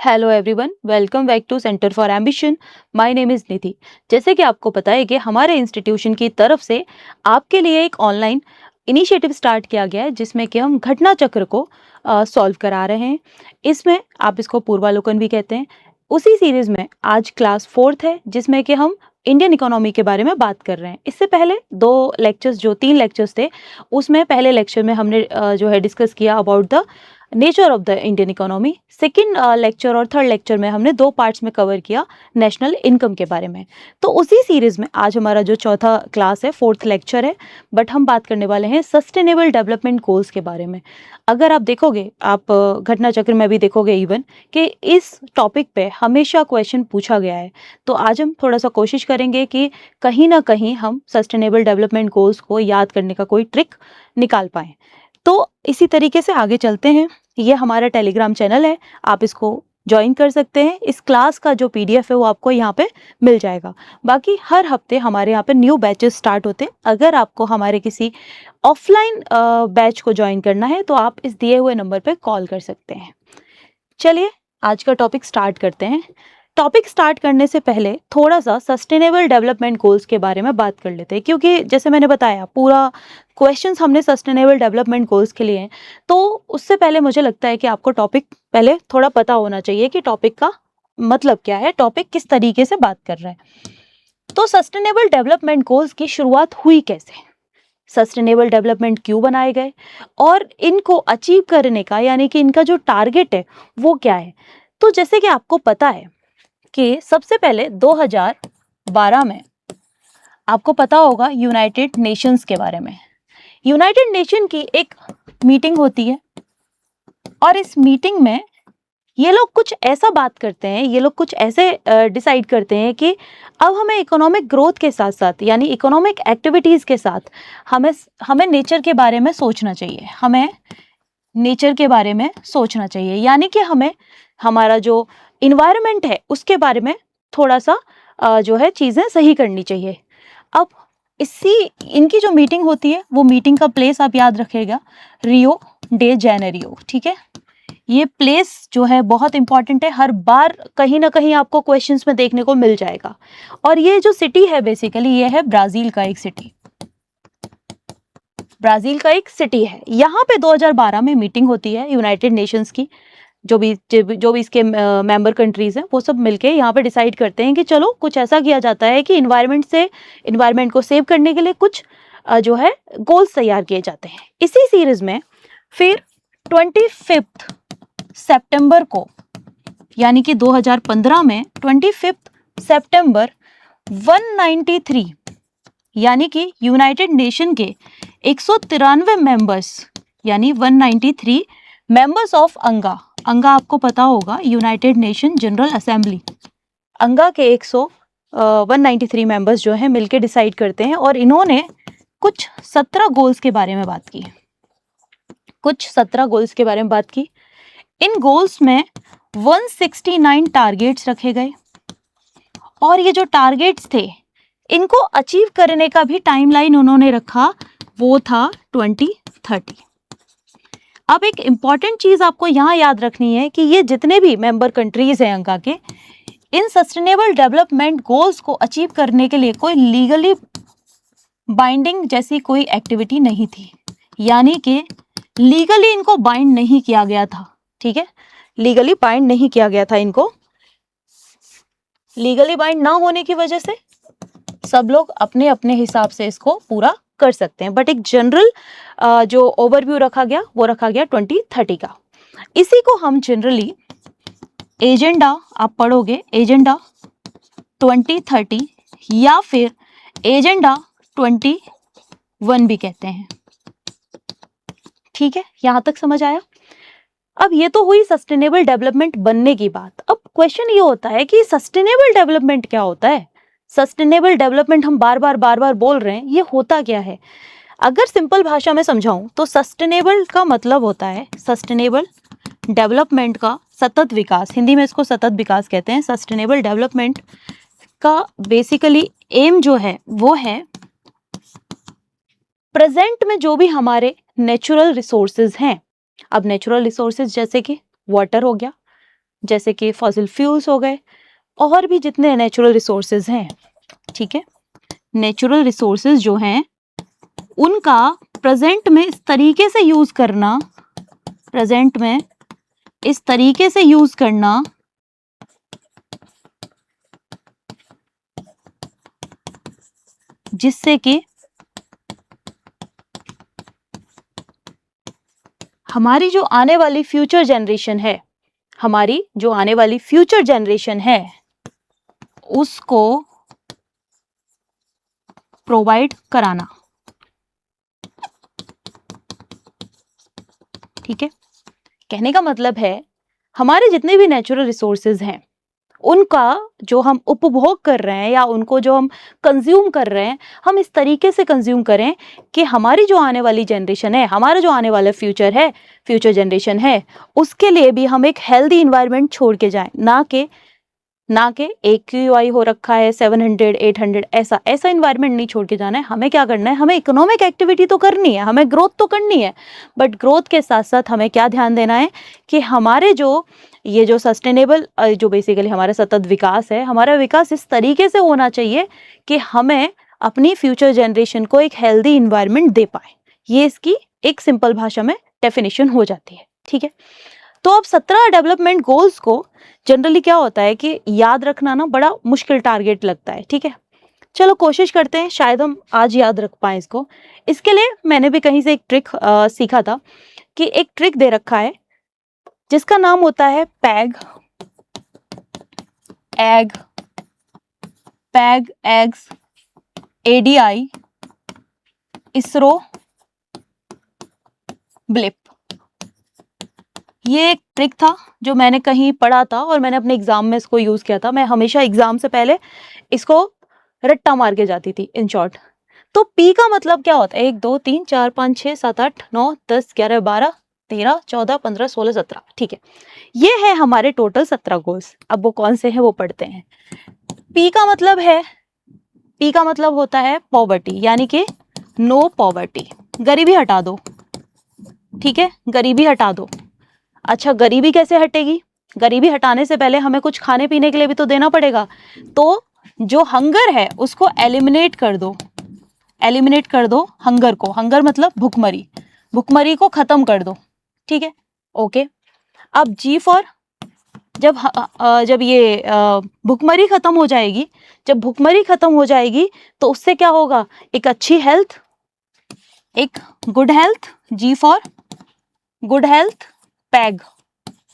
Hello everyone, welcome back to centre for ambition. My name is Nidhi. जैसे कि आपको पता है कि हमारे इंस्टीट्यूशन की तरफ से आपके लिए एक ऑनलाइन इनिशिएटिव स्टार्ट किया गया है जिसमें कि हम घटना चक्र को सॉल्व करा रहे हैं। इसमें आप इसको पूर्वालोकन भी कहते हैं। उसी सीरीज में आज क्लास फोर्थ है जिसमें कि हम इंडियन इकोनॉमी के बारे में बात कर रहे हैं। इससे पहले तीन लेक्चर्स थे, उसमें पहले लेक्चर में हमने जो है डिस्कस किया about the nature of the Indian economy. Second lecture और थर्ड लेक्चर में हमने दो पार्ट्स में कवर किया नेशनल इनकम के बारे में। तो उसी सीरीज में आज हमारा जो चौथा क्लास है, फोर्थ लेक्चर है, बट हम बात करने वाले हैं सस्टेनेबल डेवलपमेंट गोल्स के बारे में। अगर आप देखोगे, आप घटना चक्र में भी देखोगे इवन कि इस टॉपिक पे हमेशा क्वेश्चन पूछा गया है। तो आज हम थोड़ा सा कोशिश करेंगे कि कहीं ना कहीं हम सस्टेनेबल डेवलपमेंट गोल्स को याद करने का कोई ट्रिक निकाल पाएं। तो इसी तरीके से आगे चलते हैं। ये हमारा टेलीग्राम चैनल है, आप इसको ज्वाइन कर सकते हैं। इस क्लास का जो पीडीएफ है वो आपको यहाँ पे मिल जाएगा। बाकी हर हफ्ते हमारे यहाँ पे न्यू बैचेस स्टार्ट होते हैं। अगर आपको हमारे किसी ऑफलाइन बैच को ज्वाइन करना है तो आप इस दिए हुए नंबर पे कॉल कर सकते हैं। चलिए आज का टॉपिक स्टार्ट करते हैं। टॉपिक स्टार्ट करने से पहले थोड़ा सा सस्टेनेबल डेवलपमेंट गोल्स के बारे में बात कर लेते हैं, क्योंकि जैसे मैंने बताया पूरा क्वेश्चंस हमने सस्टेनेबल डेवलपमेंट गोल्स के लिए हैं। तो उससे पहले मुझे लगता है कि आपको टॉपिक पहले थोड़ा पता होना चाहिए कि टॉपिक का मतलब क्या है, टॉपिक किस तरीके से बात कर रहा है। तो सस्टेनेबल डेवलपमेंट गोल्स की शुरुआत हुई कैसे, सस्टेनेबल डेवलपमेंट क्यों बनाए गए और इनको अचीव करने का यानी कि इनका जो टारगेट है वो क्या है। तो जैसे कि आपको पता है कि सबसे पहले 2012 में आपको पता होगा यूनाइटेड नेशंस के बारे में। यूनाइटेड नेशन की एक मीटिंग होती है और इस मीटिंग में ये लोग कुछ ऐसा बात करते हैं, ये लोग कुछ ऐसे डिसाइड करते हैं कि अब हमें इकोनॉमिक ग्रोथ के साथ साथ यानी इकोनॉमिक एक्टिविटीज़ के साथ हमें हमें नेचर के बारे में सोचना चाहिए। हमें नेचर के बारे में सोचना चाहिए, यानी कि हमें हमारा जो इन्वायरमेंट है उसके बारे में थोड़ा सा जो है चीज़ें सही करनी चाहिए। अब इनकी जो मीटिंग होती है वो मीटिंग का प्लेस आप याद रखिएगा, रियो डे जेनेरियो। ठीक है, ये प्लेस जो है बहुत इंपॉर्टेंट है, हर बार कहीं ना कहीं आपको क्वेश्चंस में देखने को मिल जाएगा। और ये जो सिटी है बेसिकली ये है ब्राजील का एक सिटी, ब्राजील का एक सिटी है। यहाँ पे 2012 में मीटिंग होती है यूनाइटेड नेशंस की। जो भी इसके मेंबर कंट्रीज हैं वो सब मिलके यहाँ पे डिसाइड करते हैं कि चलो कुछ ऐसा किया जाता है कि इन्वायरमेंट को सेव करने के लिए कुछ जो है गोल्स तैयार किए जाते हैं। इसी सीरीज में फिर 25 सितंबर को यानी कि 2015 में 25 सितंबर 193 यानी कि यूनाइटेड नेशन के 193 मेंबर्स यानी 193 मेंबर्स ऑफ अंगा आपको पता होगा यूनाइटेड नेशन जनरल असेंबली, अंगा के 193 मेंबर्स जो हैं मिलके डिसाइड करते हैं और इन्होंने कुछ 17 गोल्स के बारे में बात की। इन गोल्स में 169 टारगेट्स रखे गए और ये जो टारगेट्स थे इनको अचीव करने का भी टाइमलाइन उन्होंने रखा, वो था 2030। अब एक इंपॉर्टेंट चीज आपको यहाँ याद रखनी है कि ये जितने भी मेंबर कंट्रीज हैं अंगा के, इन सस्टेनेबल डेवलपमेंट गोल्स को अचीव करने के लिए कोई लीगली बाइंडिंग जैसी कोई एक्टिविटी नहीं थी, यानी कि लीगली इनको बाइंड नहीं किया गया था। ठीक है, लीगली बाइंड नहीं किया गया था इनको। लीगली बाइंड ना होने की वजह से सब लोग अपने अपने हिसाब से इसको पूरा कर सकते हैं, बट एक जनरल जो ओवरव्यू रखा गया वो रखा गया 2030 का। इसी को हम जनरली एजेंडा, आप पढ़ोगे एजेंडा 2030 या फिर एजेंडा 21 भी कहते हैं। ठीक है, यहां तक समझ आया। अब ये तो हुई सस्टेनेबल डेवलपमेंट बनने की बात। अब क्वेश्चन ये होता है कि सस्टेनेबल डेवलपमेंट क्या होता है। सस्टेनेबल डेवलपमेंट हम बार बार बोल रहे हैं, ये होता क्या है। अगर सिंपल भाषा में समझाऊं तो सस्टेनेबल का मतलब होता है सस्टेनेबल डेवलपमेंट का सतत विकास, हिंदी में इसको सतत विकास कहते हैं। सस्टेनेबल डेवलपमेंट का बेसिकली एम जो है वो है प्रेजेंट में जो भी हमारे नेचुरल रिसोर्सेज हैं। अब नेचुरल रिसोर्सेज जैसे कि वाटर हो गया, जैसे कि फॉसिल फ्यूल्स हो गए और भी जितने नेचुरल रिसोर्सेज हैं, ठीक है, नेचुरल रिसोर्सेज जो हैं उनका प्रेजेंट में इस तरीके से यूज करना, प्रेजेंट में इस तरीके से यूज करना जिससे कि हमारी जो आने वाली फ्यूचर जनरेशन है, हमारी जो आने वाली फ्यूचर जनरेशन है उसको प्रोवाइड कराना, ठीक है। कहने का मतलब है हमारे जितने भी नेचुरल रिसोर्सेज हैं उनका जो हम उपभोग कर रहे हैं या उनको जो हम कंज्यूम कर रहे हैं, हम इस तरीके से कंज्यूम करें कि हमारी जो आने वाली जनरेशन है, हमारा जो आने वाला फ्यूचर है, फ्यूचर जनरेशन है, उसके लिए भी हम एक हेल्दी इन्वायरमेंट छोड़ के जाएं, ना कि एक क्यूआई हो रखा है 700 800, ऐसा इन्वायरमेंट नहीं छोड़ के जाना है। हमें क्या करना है, हमें इकोनॉमिक एक्टिविटी तो करनी है, हमें ग्रोथ तो करनी है, बट ग्रोथ के साथ साथ हमें क्या ध्यान देना है कि हमारे ये जो सस्टेनेबल, जो बेसिकली हमारा सतत विकास है, हमारा विकास इस तरीके से होना चाहिए कि हमें अपनी फ्यूचर जनरेशन को एक हेल्दी इन्वायरमेंट दे पाए। ये इसकी एक सिंपल भाषा में डेफिनेशन हो जाती है, ठीक है। तो अब 17 डेवलपमेंट गोल्स को जनरली क्या होता है कि याद रखना ना बड़ा मुश्किल टारगेट लगता है, ठीक है। चलो कोशिश करते हैं, शायद हम आज याद रख पाए इसको। इसके लिए मैंने भी कहीं से एक ट्रिक सीखा था कि एक ट्रिक दे रखा है जिसका नाम होता है peg egg, peg eggs, ADI, ISRO, blip. ये एक ट्रिक था जो मैंने कहीं पढ़ा था और मैंने अपने एग्जाम में इसको यूज किया था। मैं हमेशा एग्जाम से पहले इसको रट्टा मार के जाती थी, इन शॉर्ट। तो पी का मतलब क्या होता है, 1 2 3 4 5 6 7 8 9 10 11 12 13 14 15 16 17, ठीक है। ये है हमारे टोटल 17 गोल्स। अब वो कौन से हैं वो पढ़ते हैं। पी का मतलब है, पी का मतलब होता है पॉवर्टी, यानी कि नो पॉवर्टी, गरीबी हटा दो, ठीक है, गरीबी हटा दो। अच्छा, गरीबी कैसे हटेगी? गरीबी हटाने से पहले हमें कुछ खाने पीने के लिए भी तो देना पड़ेगा। तो जो हंगर है उसको एलिमिनेट कर दो, एलिमिनेट कर दो हंगर को। हंगर मतलब भुखमरी, भुखमरी को खत्म कर दो, ठीक है, ओके। अब जी फॉर, जब ये भुखमरी खत्म हो जाएगी, जब भुखमरी खत्म हो जाएगी तो उससे क्या होगा, एक अच्छी हेल्थ, एक good health, G for good health, पैग,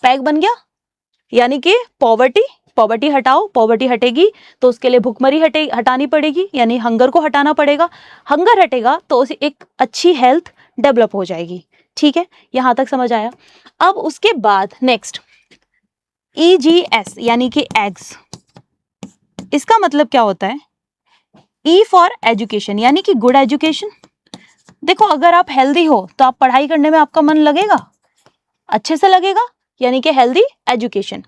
पैग बन गया, यानी कि पॉवर्टी, पॉवर्टी हटाओ, पॉवर्टी हटेगी तो उसके लिए भुखमरी हटानी पड़ेगी, यानी हंगर को हटाना पड़ेगा। हंगर हटेगा तो उसे एक अच्छी हेल्थ डेवलप हो जाएगी, ठीक है, यहां तक समझ आया। अब उसके बाद नेक्स्ट EGS यानी कि एग्स, इसका मतलब क्या होता है, E फॉर एजुकेशन, यानी कि गुड एजुकेशन। देखो, अगर आप हेल्दी हो तो आप पढ़ाई करने में आपका मन लगेगा, अच्छे से लगेगा, यानी कि हेल्दी एजुकेशन।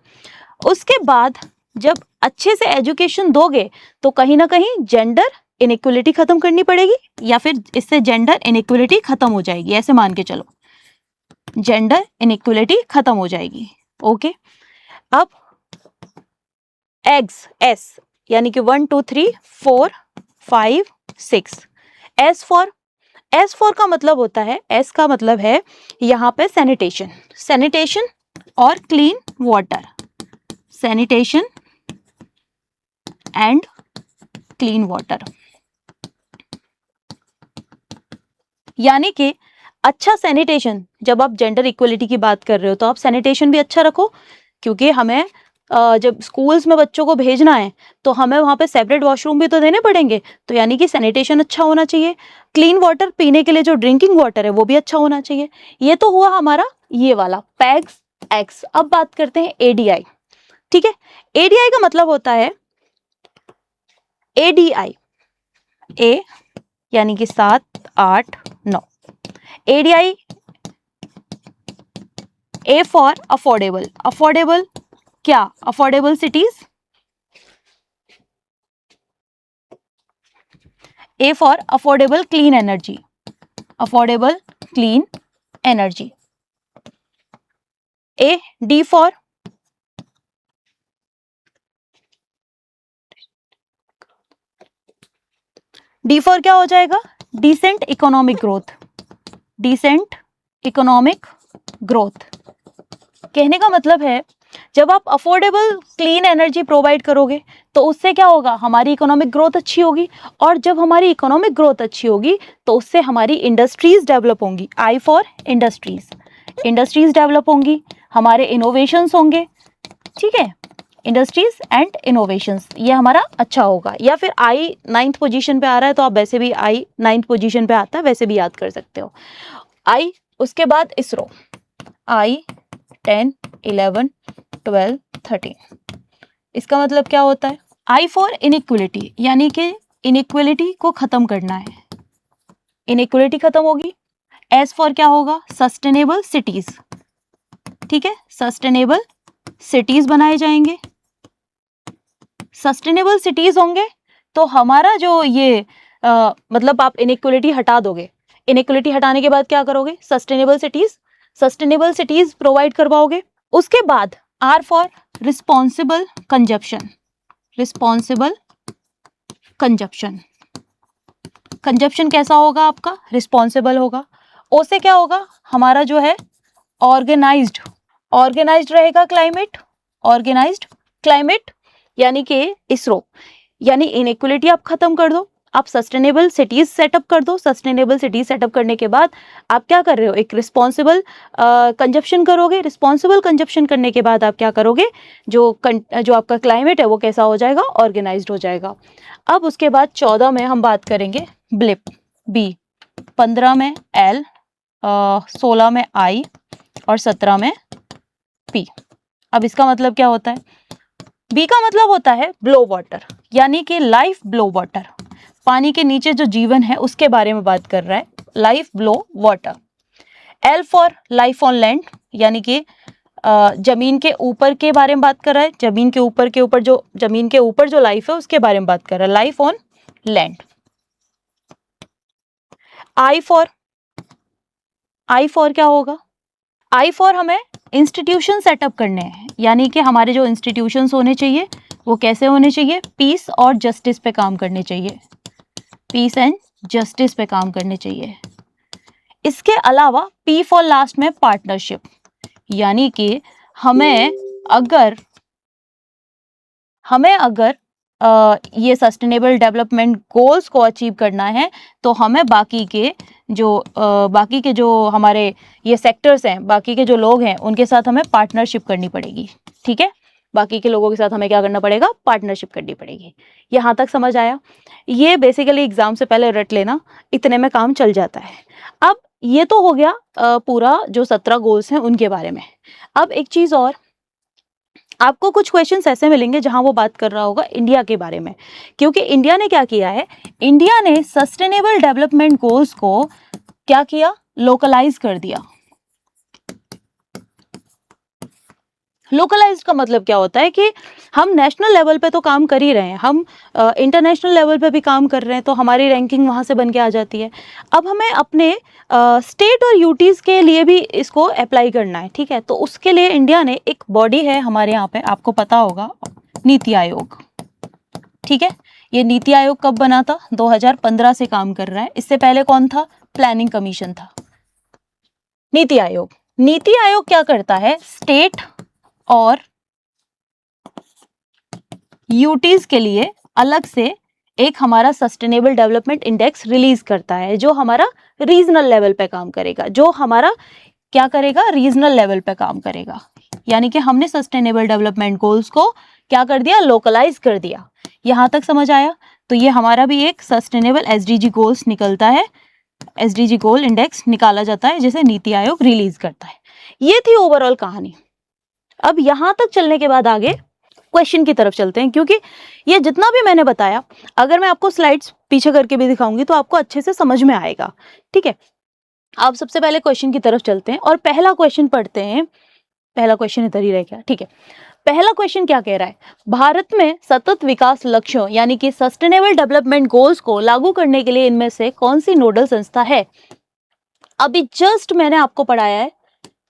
उसके बाद जब अच्छे से एजुकेशन दोगे तो कहीं ना कहीं जेंडर इनइक्वलिटी खत्म करनी पड़ेगी, या फिर इससे जेंडर इनइक्वलिटी खत्म हो जाएगी, ऐसे मान के चलो, जेंडर इनइक्वलिटी खत्म हो जाएगी, ओके। अब एग्स, एस, यानी कि 1 2 3 4 5 6, एस फॉर, एस फॉर का मतलब होता है, एस का मतलब है यहाँ पे सैनिटेशन, सैनिटेशन और clean water, sanitation and clean water, यानी कि अच्छा सैनिटेशन। जब आप जेंडर इक्वलिटी की बात कर रहे हो तो आप सैनिटेशन भी अच्छा रखो, क्योंकि हमें जब स्कूल्स में बच्चों को भेजना है तो हमें वहाँ पे सेपरेट वॉशरूम भी तो देने पड़ेंगे, तो यानी कि सैनिटेशन अच्छा होना चाहिए। क्लीन वाटर, पीने के लिए जो ड्रिंकिंग वाटर है वो भी अच्छा होना चाहिए। ये तो हुआ हमारा ये वाला पैग्स एक्स। अब बात करते हैं एडीआई, ठीक है। एडीआई का मतलब होता है एडीआई, ए यानी कि 7 8 9, ADI, A for affordable, affordable क्या, affordable cities, A for affordable clean energy, affordable clean energy, A D for D for क्या हो जाएगा? Decent economic growth. Decent economic growth कहने का मतलब है जब आप अफोर्डेबल क्लीन एनर्जी प्रोवाइड करोगे तो उससे क्या होगा? हमारी इकोनॉमिक ग्रोथ अच्छी होगी, और जब हमारी इकोनॉमिक ग्रोथ अच्छी होगी तो उससे हमारी इंडस्ट्रीज डेवलप होंगी। I for industries, industries develop होंगी, हमारे इनोवेशंस होंगे, ठीक है, इंडस्ट्रीज एंड इनोवेशंस, ये हमारा अच्छा होगा। या फिर आई 9th पोजीशन पे आ रहा है तो आप वैसे भी आई 9th पोजीशन पे आता है वैसे भी याद कर सकते हो। आई, उसके बाद इसरो, आई 10, 11, 12, 13, इसका मतलब क्या होता है? आई फॉर इनइक्वलिटी, यानी कि इनइक्वलिटी को खत्म करना है, इनइक्वलिटी खत्म होगी। एस फॉर क्या होगा? सस्टेनेबल सिटीज, ठीक है, सस्टेनेबल सिटीज बनाए जाएंगे। सस्टेनेबल सिटीज होंगे तो हमारा जो ये मतलब आप इनइक्वलिटी हटा दोगे, इनइक्वलिटी हटाने के बाद क्या करोगे? सस्टेनेबल सिटीज प्रोवाइड करवाओगे। उसके बाद R for responsible consumption, responsible consumption, consumption कैसा होगा आपका? रिस्पॉन्सिबल होगा। ओ से क्या होगा? हमारा जो है ऑर्गेनाइज्ड, ऑर्गेनाइज्ड रहेगा क्लाइमेट, ऑर्गेनाइज्ड क्लाइमेट, यानी कि इसरो, यानी इनइक्वलिटी आप खत्म कर दो, आप सस्टेनेबल सिटीज सेटअप कर दो। सस्टेनेबल सिटीज सेटअप करने के बाद आप क्या कर रहे हो? एक रिस्पॉन्सिबल कंजप्शन करोगे। रिस्पॉन्सिबल कंजप्शन करने के बाद आप क्या करोगे? जो आपका क्लाइमेट है वो कैसा हो जाएगा? ऑर्गेनाइज्ड हो जाएगा। अब उसके बाद 14 में हम बात करेंगे ब्लिप, बी, 15 में एल, 16 में आई और 17 में पी। अब इसका मतलब क्या होता है? बी का मतलब होता है ब्लो वाटर, यानी कि लाइफ ब्लो वाटर, पानी के नीचे जो जीवन है उसके बारे में बात कर रहा है, life blow water. L for life on land, यानी कि जमीन के ऊपर के बारे में बात कर रहा है, जमीन के ऊपर जो लाइफ है उसके बारे में बात कर रहा है, life on land. I for क्या होगा? आई फॉर हमें इंस्टीट्यूशन सेटअप करने हैं, यानी कि हमारे जो इंस्टीट्यूशंस होने चाहिए वो कैसे होने चाहिए? पीस और जस्टिस पे काम करने चाहिए, पीस एंड जस्टिस पे काम करने चाहिए। इसके अलावा पी फॉर लास्ट में पार्टनरशिप, यानी कि हमें अगर ये सस्टेनेबल डेवलपमेंट गोल्स को अचीव करना है तो हमें बाकी के जो हमारे ये सेक्टर्स हैं, बाकी के जो लोग हैं उनके साथ हमें पार्टनरशिप करनी पड़ेगी, ठीक है, बाकी के लोगों के साथ हमें क्या करना पड़ेगा? पार्टनरशिप करनी पड़ेगी। यहाँ तक समझ आया? ये बेसिकली एग्जाम से पहले रट लेना, इतने में काम चल जाता है। अब ये तो हो गया पूरा जो 17 गोल्स हैं उनके बारे में। अब एक चीज और, आपको कुछ क्वेश्चंस ऐसे मिलेंगे जहां वो बात कर रहा होगा इंडिया के बारे में, क्योंकि इंडिया ने क्या किया है? इंडिया ने सस्टेनेबल डेवलपमेंट गोल्स को क्या किया? लोकलाइज कर दिया। लोकलाइज्ड का मतलब क्या होता है कि हम नेशनल लेवल पे तो काम कर ही रहे हैं, हम इंटरनेशनल लेवल पे भी काम कर रहे हैं, तो हमारी रैंकिंग वहाँ से बन के आ जाती है। अब हमें अपने स्टेट और यूटीज़ के लिए भी इसको अप्लाई करना है, ठीक है, तो उसके लिए इंडिया ने एक बॉडी है हमारे यहाँ पे, आपको पता होगा, नीति आयोग, ठीक है। ये नीति आयोग कब बना था? 2015 से काम कर रहा है। इससे पहले कौन था? प्लानिंग कमीशन था। नीति आयोग क्या करता है? स्टेट और यूटीज के लिए अलग से एक हमारा सस्टेनेबल डेवलपमेंट इंडेक्स रिलीज करता है, जो हमारा रीजनल लेवल पे काम करेगा, जो हमारा क्या करेगा? रीजनल लेवल पे काम करेगा। यानी कि हमने सस्टेनेबल डेवलपमेंट गोल्स को क्या कर दिया? लोकलाइज कर दिया। यहां तक समझ आया? तो ये हमारा भी एक सस्टेनेबल एसडीजी गोल्स निकलता है, एसडीजी गोल इंडेक्स निकाला जाता है जिसे नीति आयोग रिलीज करता है। ये थी ओवरऑल कहानी। अब यहां तक चलने के बाद आगे क्वेश्चन की तरफ चलते हैं, क्योंकि ये जितना भी मैंने बताया, अगर मैं आपको स्लाइड्स पीछे करके भी दिखाऊंगी तो आपको अच्छे से समझ में आएगा, ठीक है। आप सबसे पहले क्वेश्चन की तरफ चलते हैं और पहला क्वेश्चन पढ़ते हैं। पहला क्वेश्चन इधर ही रह गया, ठीक है। पहला क्वेश्चन क्या कह रहा है? भारत में सतत विकास लक्ष्यों यानी कि सस्टेनेबल डेवलपमेंट गोल्स को लागू करने के लिए इनमें से कौन सी नोडल संस्था है? अभी जस्ट मैंने आपको पढ़ाया है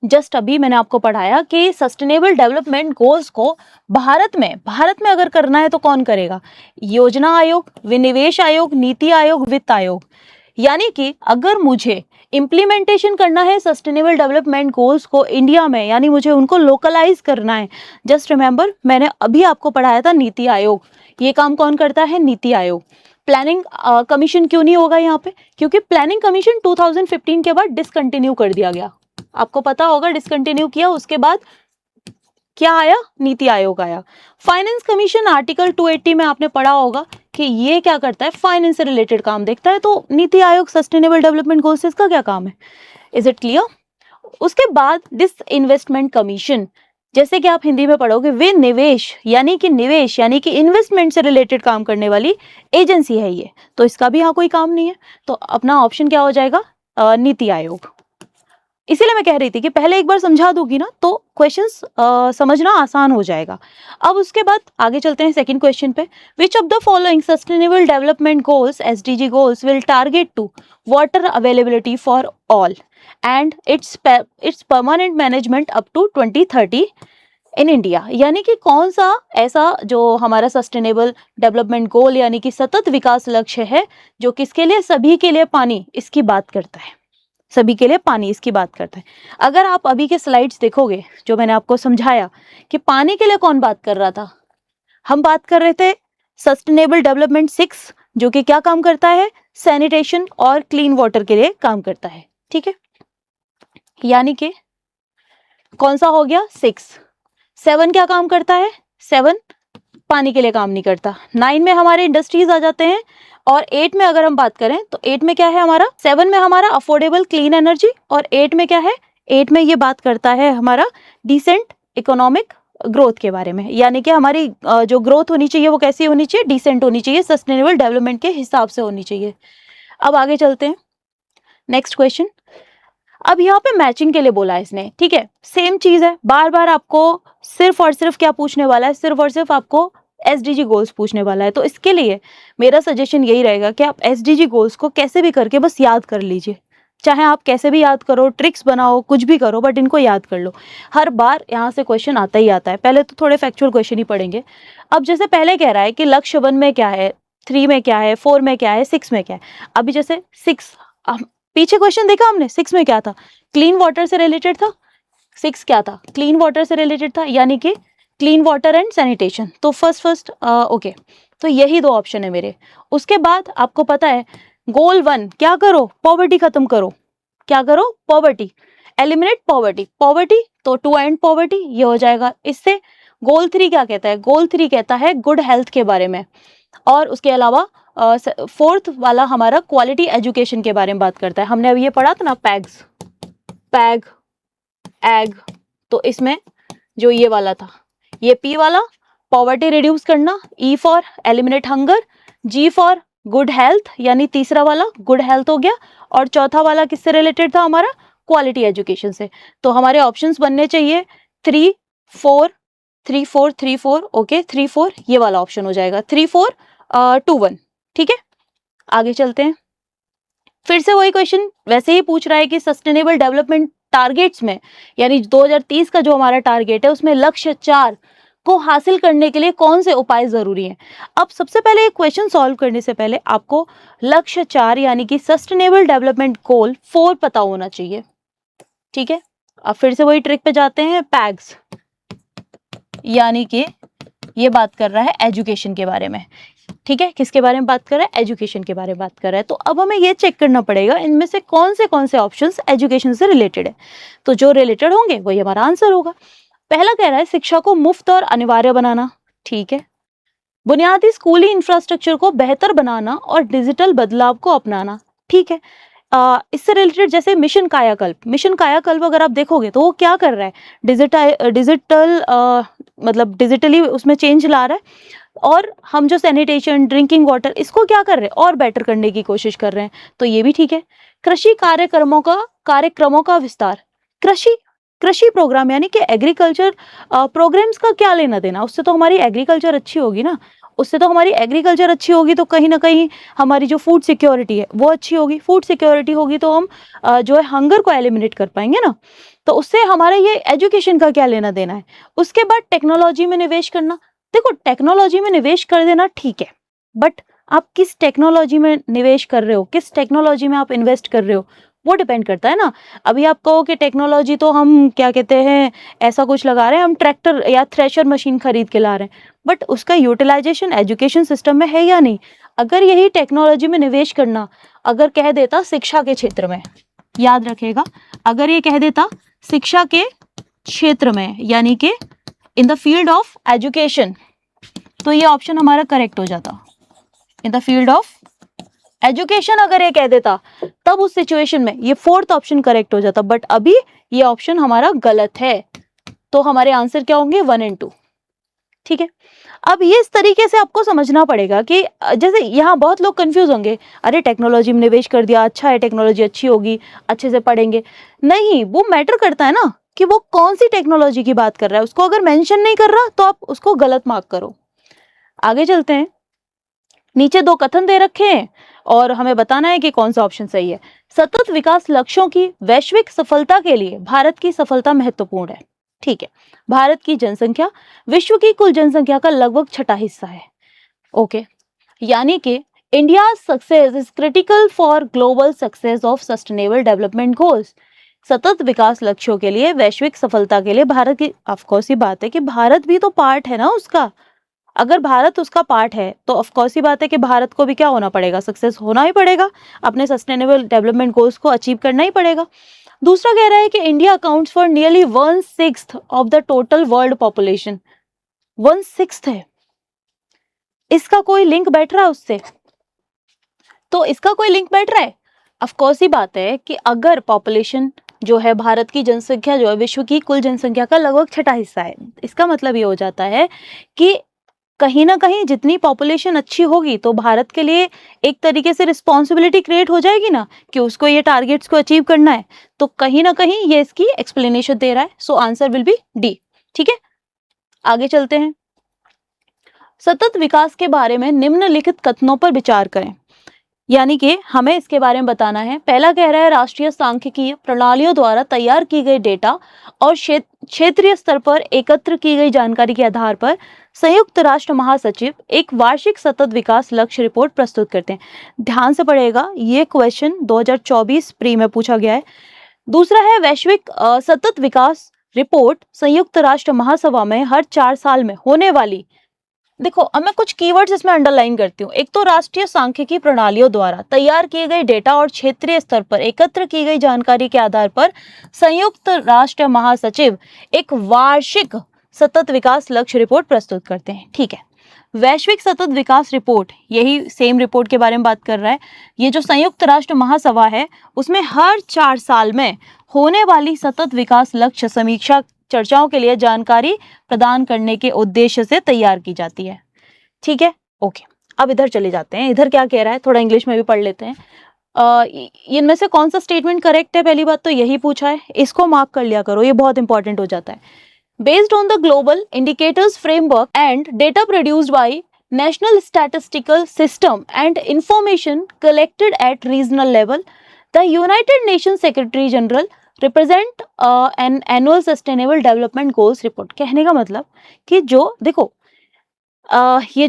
जस्ट अभी मैंने आपको पढ़ाया कि सस्टेनेबल डेवलपमेंट गोल्स को भारत में अगर करना है तो कौन करेगा? योजना आयोग, विनिवेश आयोग, नीति आयोग, वित्त आयोग। यानी कि अगर मुझे इम्प्लीमेंटेशन करना है सस्टेनेबल डेवलपमेंट गोल्स को इंडिया में, यानी मुझे उनको लोकलाइज करना है, जस्ट रिमेंबर मैंने अभी आपको पढ़ाया था नीति आयोग। ये काम कौन करता है? नीति आयोग। प्लानिंग कमीशन क्यों नहीं होगा यहाँ पे? क्योंकि प्लानिंग कमीशन 2015 के बाद डिसकंटिन्यू कर दिया गया। आपको पता होगा, डिसकंटिन्यू किया, उसके बाद क्या आया? नीति आयोग आया। फाइनेंस कमीशन आर्टिकल 280 में आपने पढ़ा होगा कि ये क्या करता है? फाइनेंस से रिलेटेड काम देखता है। तो NITI Aayog sustainable development goals का क्या काम है? Is it clear? उसके बाद डिसइन्वेस्टमेंट कमीशन, जैसे कि आप हिंदी में पढ़ोगे, विनिवेश यानी कि इन्वेस्टमेंट से रिलेटेड काम करने वाली एजेंसी है ये। तो इसका भी यहाँ कोई काम नहीं है, तो अपना ऑप्शन क्या हो जाएगा? नीति आयोग। इसीलिए मैं कह रही थी कि पहले एक बार समझा दूंगी ना तो क्वेश्चंस समझना आसान हो जाएगा। अब उसके बाद आगे चलते हैं सेकंड क्वेश्चन पे। Which of the following sustainable development goals, SDG goals, will target to water availability for all and its permanent management up to 2030 in India? यानी कि कौन सा ऐसा जो हमारा सस्टेनेबल डेवलपमेंट गोल यानी कि सतत विकास लक्ष्य है जो किसके लिए? सभी के लिए पानी, इसकी बात करता है। सभी के लिए पानी इसकी बात करता है। अगर आप अभी के स्लाइड्स देखोगे जो मैंने आपको समझाया कि पानी के लिए कौन बात कर रहा था, हम बात कर रहे थे सस्टेनेबल डेवलपमेंट 6 जो कि क्या काम करता है? सैनिटेशन और क्लीन वाटर के लिए काम करता है। ठीक है, यानी कि कौन सा हो गया? 6। 7 क्या काम करता है? 7 पानी के लिए काम नहीं करता। 9 में हमारे इंडस्ट्रीज आ जाते हैं, और 8 में अगर हम बात करें तो 8 में क्या है हमारा? 7 में हमारा अफोर्डेबल क्लीन एनर्जी, और 8 में क्या है? 8 में ये बात करता है हमारा डिसेंट इकोनॉमिक ग्रोथ के बारे में। यानी कि हमारी जो ग्रोथ होनी चाहिए वो कैसी होनी चाहिए? डिसेंट होनी चाहिए, सस्टेनेबल डेवलपमेंट के हिसाब से होनी चाहिए। अब आगे चलते हैं, नेक्स्ट क्वेश्चन। अब यहाँ पे मैचिंग के लिए बोला है इसने, ठीक है, सेम चीज है। बार बार आपको सिर्फ और सिर्फ क्या पूछने वाला है? सिर्फ और सिर्फ आपको एसडीजी गोल्स पूछने वाला है। तो इसके लिए मेरा सजेशन यही रहेगा कि आप एसडीजी गोल्स को कैसे भी करके बस याद कर लीजिए। चाहे आप कैसे भी याद करो, ट्रिक्स बनाओ, कुछ भी करो, बट इनको याद कर लो। हर बार यहाँ से क्वेश्चन आता ही आता है। पहले तो थोड़े फैक्चुअल क्वेश्चन ही पढ़ेंगे। अब जैसे पहले कह रहा है कि लक्ष्य 1 में क्या है, 3 में क्या है, 4 में क्या है, 6 में क्या है। अभी जैसे 6, पीछे क्वेश्चन देखा हमने, 6 में क्या था? क्लीन वाटर से रिलेटेड था। 6 क्या था? क्लीन वाटर से रिलेटेड था, यानी कि क्लीन वाटर एंड सैनिटेशन। तो फर्स्ट ओके, तो यही 2 ऑप्शन है मेरे। उसके बाद आपको पता है गोल 1 क्या करो? पॉवर्टी खत्म करो। क्या करो? Poverty, eliminate poverty. पॉवर्टी तो टू एंड पॉवर्टी, ये हो जाएगा इससे। गोल 3 क्या कहता है? गोल 3 कहता है गुड हेल्थ के बारे में, और उसके अलावा 4th वाला हमारा क्वालिटी एजुकेशन के बारे में बात करता है। हमने अभी ये पढ़ा था ना, पैग्स, पैग, एग। तो इसमें जो ये वाला था, ये पी वाला पॉवर्टी रिड्यूस करना, E for eliminate hunger, G for good health, यानी तीसरा वाला गुड हेल्थ हो गया, और चौथा वाला किससे रिलेटेड था हमारा? क्वालिटी एजुकेशन से। तो हमारे ऑप्शंस बनने चाहिए 3 4 3 4 3 4, ओके 3 4 ये वाला ऑप्शन हो जाएगा, 3 4 2 1। ठीक है, आगे चलते हैं। फिर से वही क्वेश्चन वैसे ही पूछ रहा है कि सस्टेनेबल डेवलपमेंट टारगेट्स में, यानी 2030 का जो हमारा टारगेट है उसमें लक्ष्य 4 को हासिल करने के लिए कौन से उपाय जरूरी हैं। अब सबसे पहले एक क्वेश्चन सॉल्व करने से पहले आपको लक्ष्य 4 यानी कि सस्टेनेबल डेवलपमेंट गोल 4 पता होना चाहिए। ठीक है, अब फिर से वही ट्रिक पे जाते हैं। पैग्स यानी कि ये बात कर रहा है एजुकेशन के बारे में। ठीक है, किसके बारे में बात कर रहा है? एजुकेशन के बारे में बात कर रहा है। तो अब हमें ये चेक करना पड़ेगा इनमें से कौन से ऑप्शंस एजुकेशन से रिलेटेड है। तो जो रिलेटेड होंगे वही हमारा आंसर होगा। पहला कह रहा है शिक्षा को मुफ्त और अनिवार्य बनाना। ठीक है, बुनियादी स्कूली इंफ्रास्ट्रक्चर को बेहतर बनाना और डिजिटल बदलाव को अपनाना। ठीक है, इससे रिलेटेड जैसे मिशन कायाकल्प, मिशन कायाकल्प अगर आप देखोगे तो वो क्या कर रहा है? डिजिटल मतलब डिजिटली उसमें चेंज ला रहा है, और हम जो सैनिटेशन, ड्रिंकिंग वाटर, इसको क्या कर रहे हैं? और बेटर करने की कोशिश कर रहे हैं। तो ये भी ठीक है। कृषि कार्यक्रमों का विस्तार, कृषि प्रोग्राम यानी कि एग्रीकल्चर प्रोग्राम्स का क्या लेना देना? उससे तो हमारी एग्रीकल्चर अच्छी होगी ना, उससे तो हमारी एग्रीकल्चर अच्छी होगी, तो कहीं ना कहीं हमारी जो फूड सिक्योरिटी है वो अच्छी होगी। फूड सिक्योरिटी होगी तो हम जो है हंगर को एलिमिनेट कर पाएंगे ना। तो उससे हमारा ये एजुकेशन का क्या लेना देना है। उसके बाद टेक्नोलॉजी में निवेश करना। देखो, टेक्नोलॉजी में निवेश कर देना ठीक है, बट आप किस टेक्नोलॉजी में निवेश कर रहे हो, किस टेक्नोलॉजी में आप इन्वेस्ट कर रहे हो, वो डिपेंड करता है ना। अभी आप कहो कि टेक्नोलॉजी तो हम क्या कहते हैं, ऐसा कुछ लगा रहे हैं, हम ट्रैक्टर या थ्रेशर मशीन खरीद के ला रहे हैं, बट उसका यूटिलाइजेशन एजुकेशन सिस्टम में है या नहीं। अगर यही टेक्नोलॉजी में निवेश करना अगर कह देता शिक्षा के क्षेत्र में, याद रखिएगा, अगर ये कह देता शिक्षा के क्षेत्र में, यानी कि in the field of education, तो ये ऑप्शन हमारा करेक्ट हो जाता। In the field of education अगर ये कह देता, तब उस सिचुएशन में ये फोर्थ ऑप्शन करेक्ट हो जाता, बट अभी ये ऑप्शन हमारा गलत है। तो हमारे आंसर क्या होंगे, 1 और 2। ठीक है, अब ये इस तरीके से आपको समझना पड़ेगा कि जैसे यहाँ बहुत लोग कंफ्यूज होंगे, अरे टेक्नोलॉजी में निवेश कर दिया, अच्छा है, टेक्नोलॉजी अच्छी होगी, अच्छे से पढ़ेंगे। नहीं, वो मैटर करता है ना कि वो कौन सी टेक्नोलॉजी की बात कर रहा है। उसको अगर मेंशन नहीं कर रहा तो आप उसको गलत मार्क करो। आगे चलते हैं। नीचे 2 कथन दे रखे हैं और हमें बताना है कि कौन सा ऑप्शन सही है। सतत विकास लक्ष्यों की वैश्विक सफलता के लिए भारत की सफलता महत्वपूर्ण है। ठीक है, भारत की जनसंख्या विश्व की कुल जनसंख्या का लगभग 6वां हिस्सा है। ओके, यानी कि India success is critical for global success of sustainable development goals. सतत विकास लक्ष्यों के लिए, वैश्विक सफलता के लिए भारत की, ऑफ कोर्स ही बात है कि भारत भी तो पार्ट है ना उसका। अगर भारत उसका पार्ट है तो ऑफ कोर्स ही बात है कि भारत को भी क्या होना पड़ेगा, सक्सेस होना ही पड़ेगा, अपने सस्टेनेबल डेवलपमेंट गोल्स को अचीव करना ही पड़ेगा। दूसरा कह रहा है कि India accounts for nearly 1/6 of the total world population. 1/6 है, इसका कोई लिंक बैठ रहा है उससे? तो इसका कोई लिंक बैठ रहा है? ऑफ कोर्स ही बात है कि अगर पॉपुलेशन जो है, भारत की जनसंख्या जो है विश्व की कुल जनसंख्या का लगभग 6वां हिस्सा है, इसका मतलब ये हो जाता है कि कहीं ना कहीं जितनी पॉपुलेशन अच्छी होगी तो भारत के लिए एक तरीके से रिस्पॉन्सिबिलिटी क्रिएट हो जाएगी ना कि उसको ये टारगेट्स को अचीव करना है। तो कहीं ना कहीं ये इसकी एक्सप्लेनेशन दे रहा है। So answer will be D. ठीक है, आगे चलते हैं। सतत विकास के बारे में निम्नलिखित कथनों पर विचार करें, यानी कि हमें इसके बारे में बताना है। पहला कह रहा है, राष्ट्रीय सांख्यिकीय प्रणालियों द्वारा तैयार की गई डेटा और क्षेत्रीय स्तर पर एकत्र की गई जानकारी के आधार पर संयुक्त राष्ट्र महासचिव एक वार्षिक सतत विकास लक्ष्य रिपोर्ट प्रस्तुत करते हैं। ध्यान से पढ़ेगा, ये क्वेश्चन 2024 प्री में पूछा गया है। दूसरा है, वैश्विक सतत विकास रिपोर्ट संयुक्त राष्ट्र महासभा में हर 4 साल में होने वाली। देखो, अब मैं कुछ कीवर्ड्स इसमें अंडरलाइन करती हूँ। एक तो राष्ट्रीय सांख्यिकी प्रणालियों द्वारा तैयार किए गए डेटा और क्षेत्रीय स्तर पर एकत्र की गई जानकारी के आधार पर संयुक्त राष्ट्र महासचिव एक वार्षिक सतत विकास लक्ष्य रिपोर्ट प्रस्तुत करते हैं। ठीक है, वैश्विक सतत विकास रिपोर्ट, यही सेम रिपोर्ट के बारे में बात कर रहा है। ये जो संयुक्त राष्ट्र महासभा है उसमें हर 4 साल में होने वाली सतत विकास लक्ष्य समीक्षा चर्चाओं के लिए जानकारी प्रदान करने के उद्देश्य से तैयार की जाती है। ठीक है, ओके, अब इधर चले जाते हैं। इधर क्या कह रहा है, थोड़ा इंग्लिश में भी पढ़ लेते हैं। इनमें से कौन सा स्टेटमेंट करेक्ट है? पहली बात तो यही पूछा है, इसको मार्क कर लिया करो, ये बहुत इंपॉर्टेंट हो जाता है। Based on the global indicators framework and data produced by national statistical system and information collected at regional level, the United nation secretary general represent an annual sustainable development goals report. कहने का मतलब कि जो देखो, ये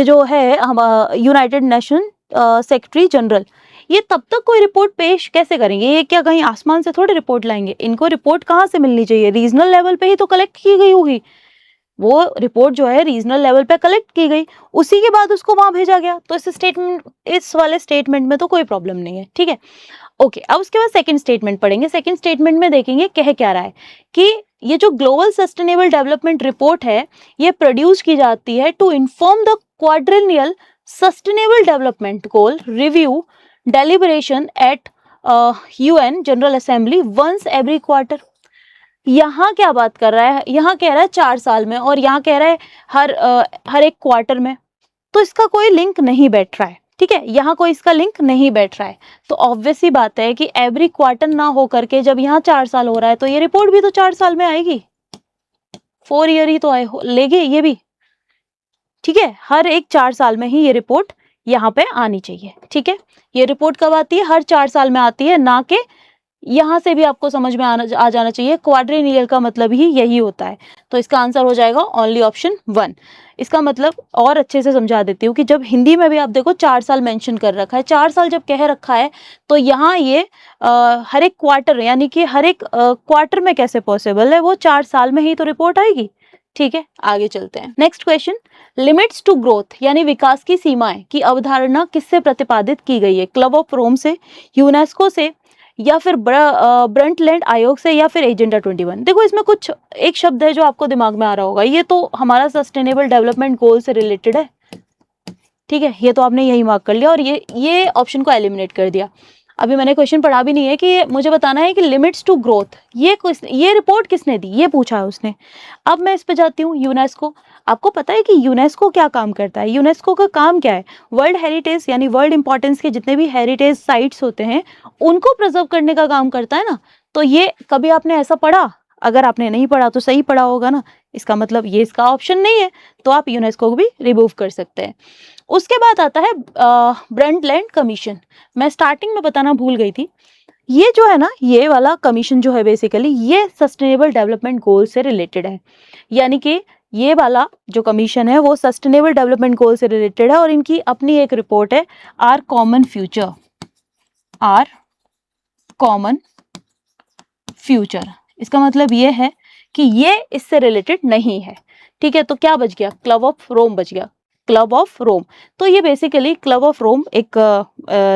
जो है हम यूनाइटेड नेशन सेक्रेटरी जनरल, ये तब तक कोई रिपोर्ट पेश कैसे करेंगे? ये क्या कहीं आसमान से थोड़ी रिपोर्ट लाएंगे? इनको रिपोर्ट कहाँ से मिलनी चाहिए? रीजनल लेवल पे ही तो कलेक्ट की गई होगी। वो रिपोर्ट जो है रीजनल लेवल पे कलेक्ट की गई, उसी के बाद उसको वहां भेजा गया। तो इस वाले स्टेटमेंट में तो कोई प्रॉब्लम नहीं है। ठीक है, ओके, अब उसके बाद सेकंड स्टेटमेंट पढ़ेंगे। सेकंड स्टेटमेंट में देखेंगे कह क्या रहा है कि ये जो ग्लोबल सस्टेनेबल डेवलपमेंट रिपोर्ट है, ये प्रोड्यूस की जाती है to inform the quadrennial sustainable development goal review deliberation at UN general assembly once every quarter. यहाँ क्या बात कर रहा है? यहाँ कह रहा है 4 साल में, और यहाँ कह रहा है हर एक क्वार्टर में। तो इसका कोई लिंक नहीं बैठ रहा है। ठीक है, यहाँ कोई इसका लिंक नहीं बैठ रहा है। तो ऑब्वियस ही बात है कि एवरी क्वार्टर ना हो करके जब यहाँ 4 साल हो रहा है तो ये रिपोर्ट भी तो 4 साल में आएगी, 4 ईयर ही तो लेगी ये भी। ठीक है, हर एक 4 साल में ही ये रिपोर्ट यहाँ पे आनी चाहिए। ठीक है, ये रिपोर्ट कब आती है? हर 4 साल में आती है, ना कि यहाँ से भी आपको समझ में आ जाना चाहिए, क्वाड्रेनियल का मतलब ही यही होता है। तो इसका आंसर हो जाएगा ओनली ऑप्शन 1। इसका मतलब और अच्छे से समझा देती हूँ कि जब हिंदी में भी आप देखो 4 साल मेंशन कर रखा है, 4 साल जब कह रखा है तो यहाँ ये हर एक क्वार्टर यानी कि हर एक क्वार्टर में कैसे पॉसिबल है? वो 4 साल में ही तो रिपोर्ट आएगी। ठीक है, आगे चलते हैं। Next question, limits to growth यानी विकास की सीमाएं की अवधारणा किससे प्रतिपादित की गई है? क्लब ऑफ रोम से, यूनेस्को से, या फिर ब्रंटलैंड आयोग से, या फिर एजेंडा 21। देखो इसमें कुछ एक शब्द है जो आपको दिमाग में आ रहा होगा, ये तो हमारा सस्टेनेबल डेवलपमेंट गोल से रिलेटेड है। ठीक है, ये तो आपने यही मार्क कर लिया और ये ऑप्शन को एलिमिनेट कर दिया। अभी मैंने क्वेश्चन पढ़ा भी नहीं है कि मुझे बताना है कि लिमिट्स टू ग्रोथ ये रिपोर्ट किसने दी, ये पूछा है उसने। अब मैं इस पे जाती हूँ, यूनेस्को। आपको पता है कि यूनेस्को क्या काम करता है? यूनेस्को का काम क्या है? वर्ल्ड हेरिटेज यानी वर्ल्ड इंपॉर्टेंस के जितने भी हेरिटेज साइट्स होते हैं उनको प्रिजर्व करने का काम करता है ना। तो ये कभी आपने ऐसा पढ़ा? अगर आपने नहीं पढ़ा तो सही पढ़ा होगा ना, इसका मतलब ये इसका ऑप्शन नहीं है, तो आप यूनेस्को को भी रिमूव कर सकते हैं। उसके बाद आता है ब्रंटलैंड कमीशन। मैं स्टार्टिंग में बताना भूल गई थी, ये जो है ना, ये वाला कमीशन जो है बेसिकली ये सस्टेनेबल डेवलपमेंट गोल से रिलेटेड है। यानी कि ये वाला जो कमीशन है वो सस्टेनेबल डेवलपमेंट गोल से रिलेटेड है और इनकी अपनी एक रिपोर्ट है, our common future. Our common future, इसका मतलब ये है कि ये इससे रिलेटेड नहीं है। ठीक है, तो क्या बच गया? क्लब ऑफ रोम बच गया। क्लब ऑफ रोम, तो ये बेसिकली क्लब ऑफ रोम एक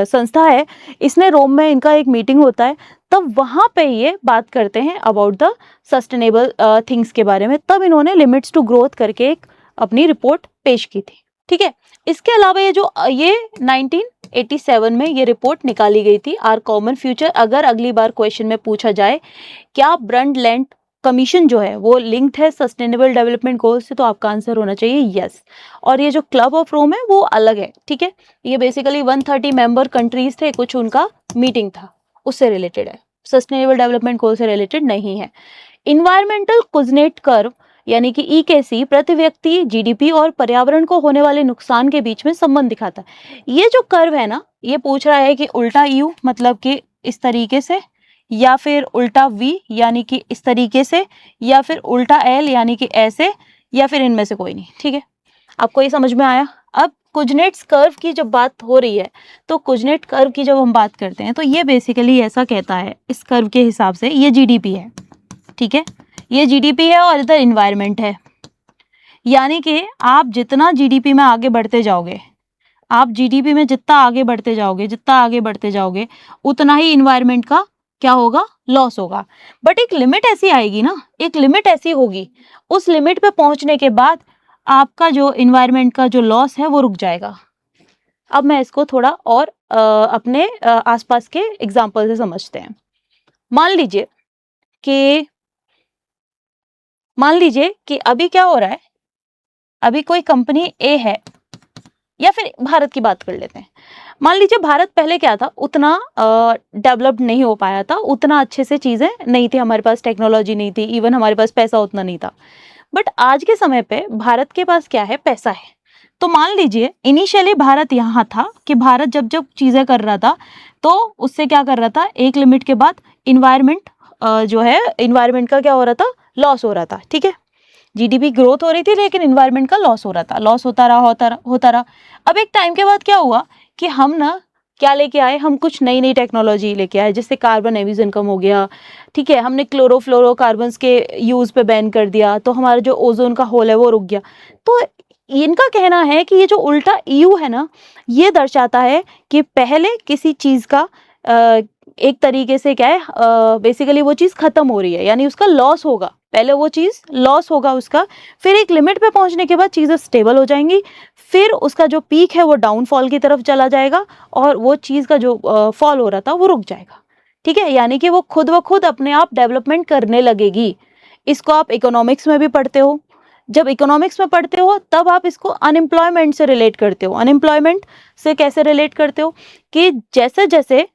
संस्था है, इसने रोम में इनका एक मीटिंग होता है, तब वहां पे ये बात करते हैं अबाउट द सस्टेनेबल थिंग्स के बारे में, तब इन्होंने लिमिट्स टू ग्रोथ करके एक अपनी रिपोर्ट पेश की थी। ठीक है, इसके अलावा ये 1987 में ये रिपोर्ट निकाली गई थी, आर कॉमन फ्यूचर। अगर अगली बार क्वेश्चन में पूछा जाए क्या ब्रंटलैंड कमीशन जो है वो लिंक्ड है सस्टेनेबल डेवलपमेंट गोल से, तो आपका आंसर होना चाहिए यस। और ये जो क्लब ऑफ रोम है वो अलग है। ठीक है, ये बेसिकली 130 मेंबर कंट्रीज थे, कुछ उनका मीटिंग था, उससे रिलेटेड है, सस्टेनेबल डेवलपमेंट गोल से रिलेटेड नहीं है। इन्वायरमेंटल कुजनेट कर्व यानी कि ईकेसी प्रति व्यक्ति जीडीपी और पर्यावरण को होने वाले नुकसान के बीच में संबंध दिखाता है। ये जो कर्व है ना, ये पूछ रहा है कि उल्टा यू मतलब कि इस तरीके से, या फिर उल्टा वी यानी कि इस तरीके से, या फिर उल्टा एल यानी कि ऐसे, या फिर इनमें से कोई नहीं। ठीक है, आपको ये समझ में आया? अब कुजनेट्स कर्व की जब बात हो रही है, तो कुजनेट कर्व की जब हम बात करते हैं तो ये बेसिकली ऐसा कहता है, इस कर्व के हिसाब से ये जीडीपी है। ठीक है, ये जीडीपी है और इधर इन्वायरमेंट है, यानी कि आप जितना जीडीपी में आगे बढ़ते जाओगे, आप जीडीपी में जितना आगे बढ़ते जाओगे, जितना आगे बढ़ते जाओगे, उतना ही इन्वायरमेंट का क्या होगा? लॉस होगा। बट एक लिमिट ऐसी आएगी ना, एक लिमिट ऐसी होगी, उस लिमिट पे पहुंचने के बाद आपका जो इन्वायरमेंट का जो लॉस है वो रुक जाएगा। अब मैं इसको थोड़ा और अपने आसपास के एग्जाम्पल से समझते हैं। मान लीजिए कि अभी क्या हो रहा है, अभी कोई कंपनी ए है, या फिर भारत की बात कर लेते हैं। मान लीजिए भारत पहले क्या था, उतना डेवलप्ड नहीं हो पाया था, उतना अच्छे से चीजें नहीं थी, हमारे पास टेक्नोलॉजी नहीं थी, इवन हमारे पास पैसा उतना नहीं था। बट आज के समय पे भारत के पास क्या है? पैसा है। तो मान लीजिए इनिशियली भारत यहाँ था कि भारत जब जब चीजें कर रहा था तो उससे क्या कर रहा था, एक लिमिट के बाद इन्वायरमेंट जो है, इन्वायरमेंट का क्या हो रहा था? लॉस हो रहा था। ठीक है, जीडीपी ग्रोथ हो रही थी लेकिन इन्वायरमेंट का लॉस हो रहा था, लॉस होता रहा। अब एक टाइम के बाद क्या हुआ कि हम ना क्या लेके आए, हम कुछ नई नई टेक्नोलॉजी लेके आए, जिससे कार्बन एमिशन कम हो गया। ठीक है, हमने क्लोरोफ्लोरोकार्बन्स के यूज पे बैन कर दिया, तो हमारा जो ओजोन का होल है वो रुक गया। तो इनका कहना है कि ये जो उल्टा ईयू है ना, ये दर्शाता है कि पहले किसी चीज का एक तरीके से क्या है, बेसिकली वो चीज खत्म हो रही है, यानी उसका लॉस होगा, पहले वो चीज लॉस होगा उसका, फिर एक लिमिट पे पहुंचने के बाद चीजें स्टेबल हो जाएंगी, फिर उसका जो पीक है वो डाउनफॉल की तरफ चला जाएगा और वो चीज का जो फॉल हो रहा था वो रुक जाएगा। ठीक है, यानी कि वो खुद ब खुद अपने आप डेवलपमेंट करने लगेगी। इसको आप इकोनॉमिक्स में भी पढ़ते हो, जब इकोनॉमिक्स में पढ़ते हो तब आप इसको अनएम्प्लॉयमेंट से रिलेट करते हो। अनएम्प्लॉयमेंट से कैसे रिलेट करते हो कि जैसे जैसे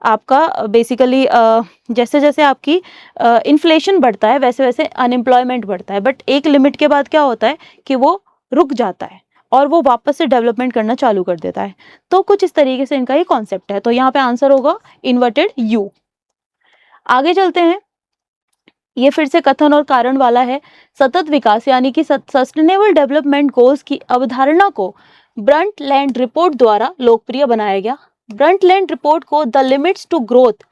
आपका बेसिकली जैसे जैसे आपकी इन्फ्लेशन बढ़ता है वैसे वैसे अनएम्प्लॉयमेंट बढ़ता है, बट एक लिमिट के बाद क्या होता है कि वो रुक जाता है और वो वापस से डेवलपमेंट करना चालू कर देता है। तो कुछ इस तरीके से इनका ये कॉन्सेप्ट है। तो यहाँ पे आंसर होगा इन्वर्टेड यू। आगे चलते हैं, ये फिर से कथन और कारण वाला है। सतत विकास यानी कि सस्टेनेबल डेवलपमेंट गोल्स की अवधारणा को ब्रंटलैंड रिपोर्ट द्वारा लोकप्रिय बनाया गया। ब्रंटलैंड रिपोर्ट को द लिमिट्स टू ग्रोथ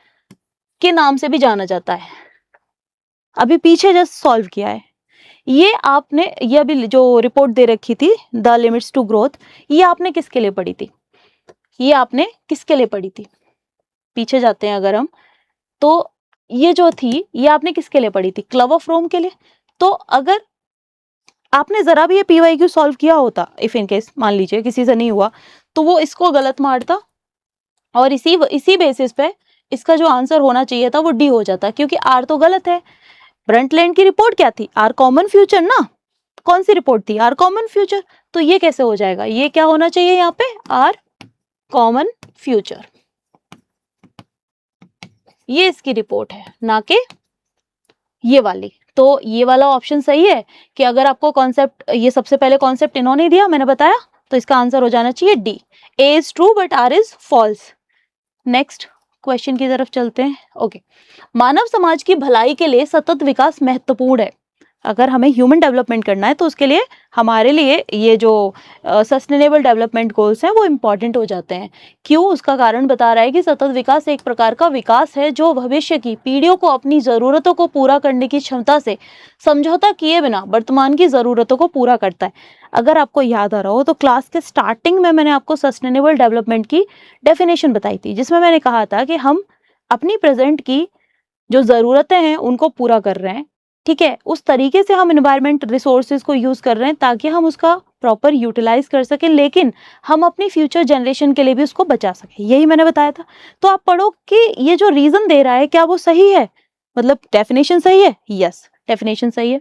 के नाम से भी जाना जाता है। अभी पीछे जस्ट सॉल्व किया है ये आपने, ये अभी जो रिपोर्ट दे रखी थी द लिमिट्स टू ग्रोथ, ये आपने किसके लिए पढ़ी थी? ये आपने किसके लिए पढ़ी थी? पीछे जाते हैं अगर हम, तो ये जो थी ये आपने किसके लिए पढ़ी थी? क्लब ऑफ रोम के लिए। तो अगर आपने जरा भी ये पीवाईक्यू सॉल्व किया होता, इफ इन केस मान लीजिए किसी से नहीं हुआ, तो वो इसको गलत मारता और इसी बेसिस पे इसका जो आंसर होना चाहिए था वो डी हो जाता, क्योंकि आर तो गलत है। ब्रंटलैंड की रिपोर्ट क्या थी? आर कॉमन फ्यूचर ना। कौन सी रिपोर्ट थी? Our common future. तो ये कैसे हो जाएगा? ये क्या होना चाहिए यहाँ पे? Our common future. ये इसकी रिपोर्ट है, ना कि ये वाली। तो ये वाला ऑप्शन सही है कि अगर आपको कॉन्सेप्ट, ये सबसे पहले कॉन्सेप्ट इन्होंने दिया, मैंने बताया, तो इसका आंसर हो जाना चाहिए D. A is true but R is false. Next question की तरफ चलते हैं। ओके, मानव समाज की भलाई के लिए सतत विकास महत्वपूर्ण है। अगर हमें ह्यूमन डेवलपमेंट करना है तो उसके लिए हमारे लिए ये जो सस्टेनेबल डेवलपमेंट गोल्स हैं वो इम्पॉर्टेंट हो जाते हैं। क्यों? उसका कारण बता रहा है कि सतत विकास एक प्रकार का विकास है जो भविष्य की पीढ़ियों को अपनी ज़रूरतों को पूरा करने की क्षमता से समझौता किए बिना वर्तमान की ज़रूरतों को पूरा करता है। अगर आपको याद आ रहा हो तो क्लास के स्टार्टिंग में मैंने आपको सस्टेनेबल डेवलपमेंट की डेफिनेशन बताई थी, जिसमें मैंने कहा था कि हम अपनी प्रेजेंट की जो ज़रूरतें हैं उनको पूरा कर रहे हैं, ठीक है, उस तरीके से हम एनवायरमेंट रिसोर्सेज को यूज कर रहे हैं ताकि हम उसका प्रॉपर यूटिलाइज कर सकें, लेकिन हम अपनी फ्यूचर जनरेशन के लिए भी उसको बचा सकें। यही मैंने बताया था। तो आप पढ़ो कि ये जो रीजन दे रहा है क्या वो सही है, मतलब डेफिनेशन सही है? यस, डेफिनेशन सही है।